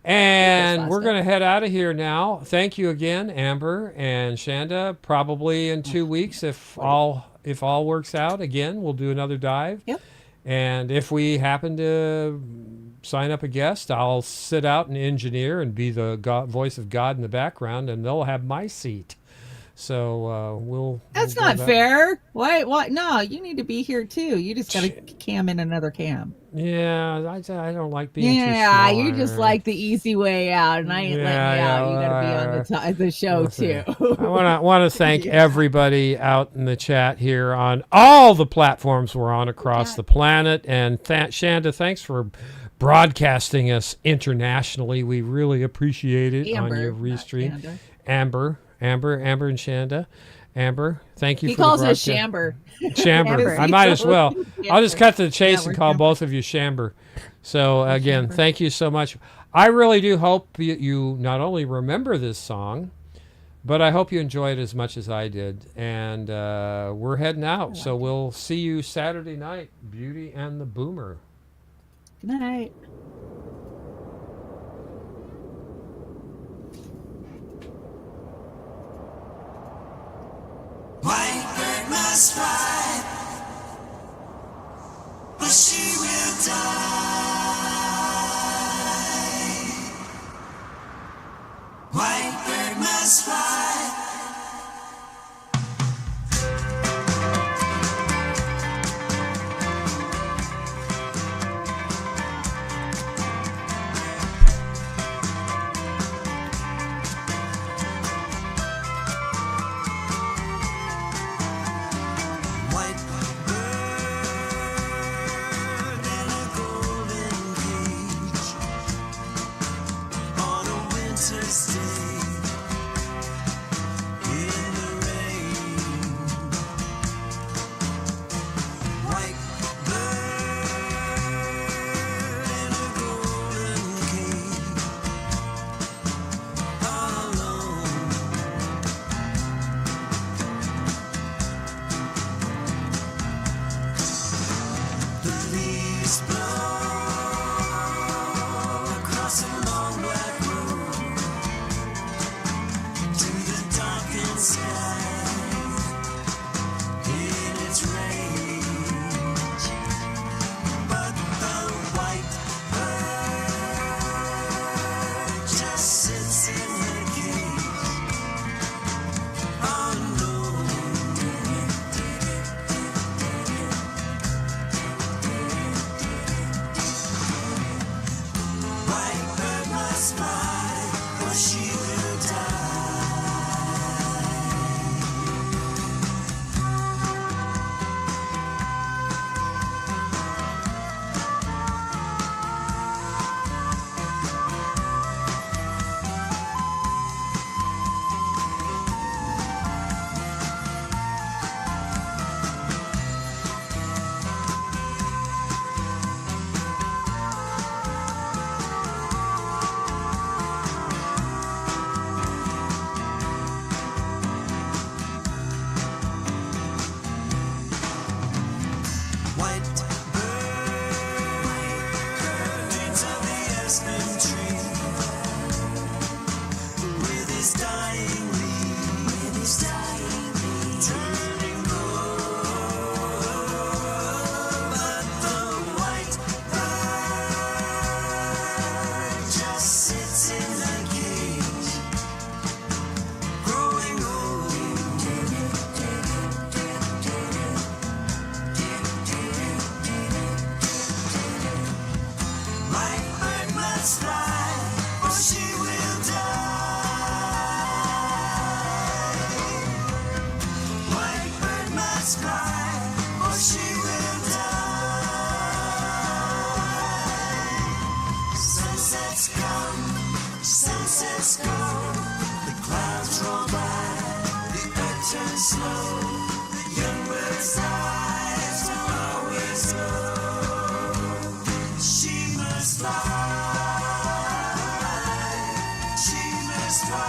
B: And we're going to head out of here now. Thank you again, Amber and Chanda. Probably in 2 weeks, if all works out. Again, we'll do another dive.
E: Yep.
B: And if we happen to sign up a guest, I'll sit out and engineer and be the voice of God in the background, and they'll have my seat. So we'll.
E: That's
B: we'll
E: not fair. Why? No, you need to be here too. You just got to cam in another cam.
B: Yeah, I don't like being.
E: Yeah,
B: too
E: you just like the easy way out, and I ain't letting you out. You got to be on the show too.
B: I want to thank everybody out in the chat here on all the platforms we're on across the planet, and Chanda, thanks for broadcasting us internationally. We really appreciate it on your restream. Amber and Chanda. Amber, thank you.
E: He
B: for
E: calls
B: the
E: us Chamber.
B: Chamber. I might as well. I'll just cut to the chase and call both of you Chamber. So again, thank you so much. I really do hope you not only remember this song, but I hope you enjoy it as much as I did. And we're heading out, so we'll see you Saturday night. Beauty and the Boomer.
E: Good night.
S: White bird must fly, but she will die. White bird must fly. Sunsets go, the clouds roll by, the earth turns slow, the young bird's eyes will always know. She must fly, she must fly.